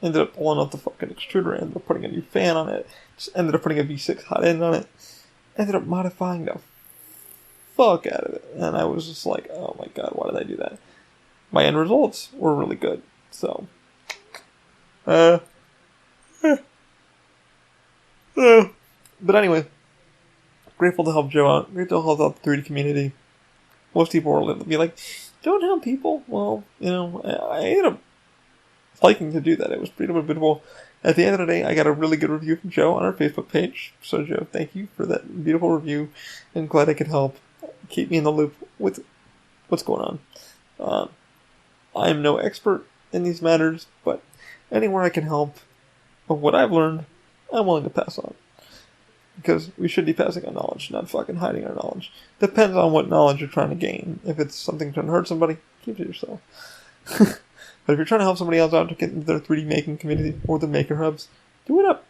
Ended up pulling out the fucking extruder. Ended up putting a new fan on it. Just ended up putting a V6 hot end on it. Ended up modifying the fuck out of it. And I was just like, oh my god, why did I do that? My end results were really good. So. But anyway. Grateful to help Joe out. Grateful to help out the 3D community. Most people are be like, don't help people. Well, I ended up liking to do that. It was pretty beautiful. At the end of the day, I got a really good review from Joe on our Facebook page. So, Joe, thank you for that beautiful review. I'm glad I could help keep me in the loop with what's going on. I'm no expert in these matters, but anywhere I can help of what I've learned, I'm willing to pass on. Because we should be passing on knowledge, not fucking hiding our knowledge. Depends on what knowledge you're trying to gain. If it's something trying to hurt somebody, keep it to yourself. But if you're trying to help somebody else out to get into their 3D making community or the maker hubs, Do it up.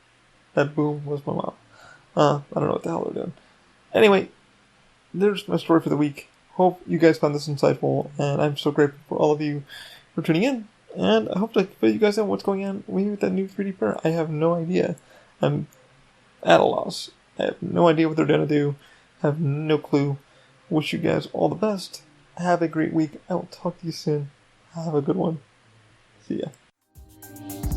That boom was my mom. I don't know what the hell they're doing. Anyway, there's my story for the week. Hope you guys found this insightful, and I'm so grateful for all of you for tuning in. And I hope to fill you guys in what's going on with that new 3D printer. I have no idea. I'm at a loss. I have no idea what they're going to do. I have no clue. Wish you guys all the best. Have a great week. I will talk to you soon. Have a good one. See ya.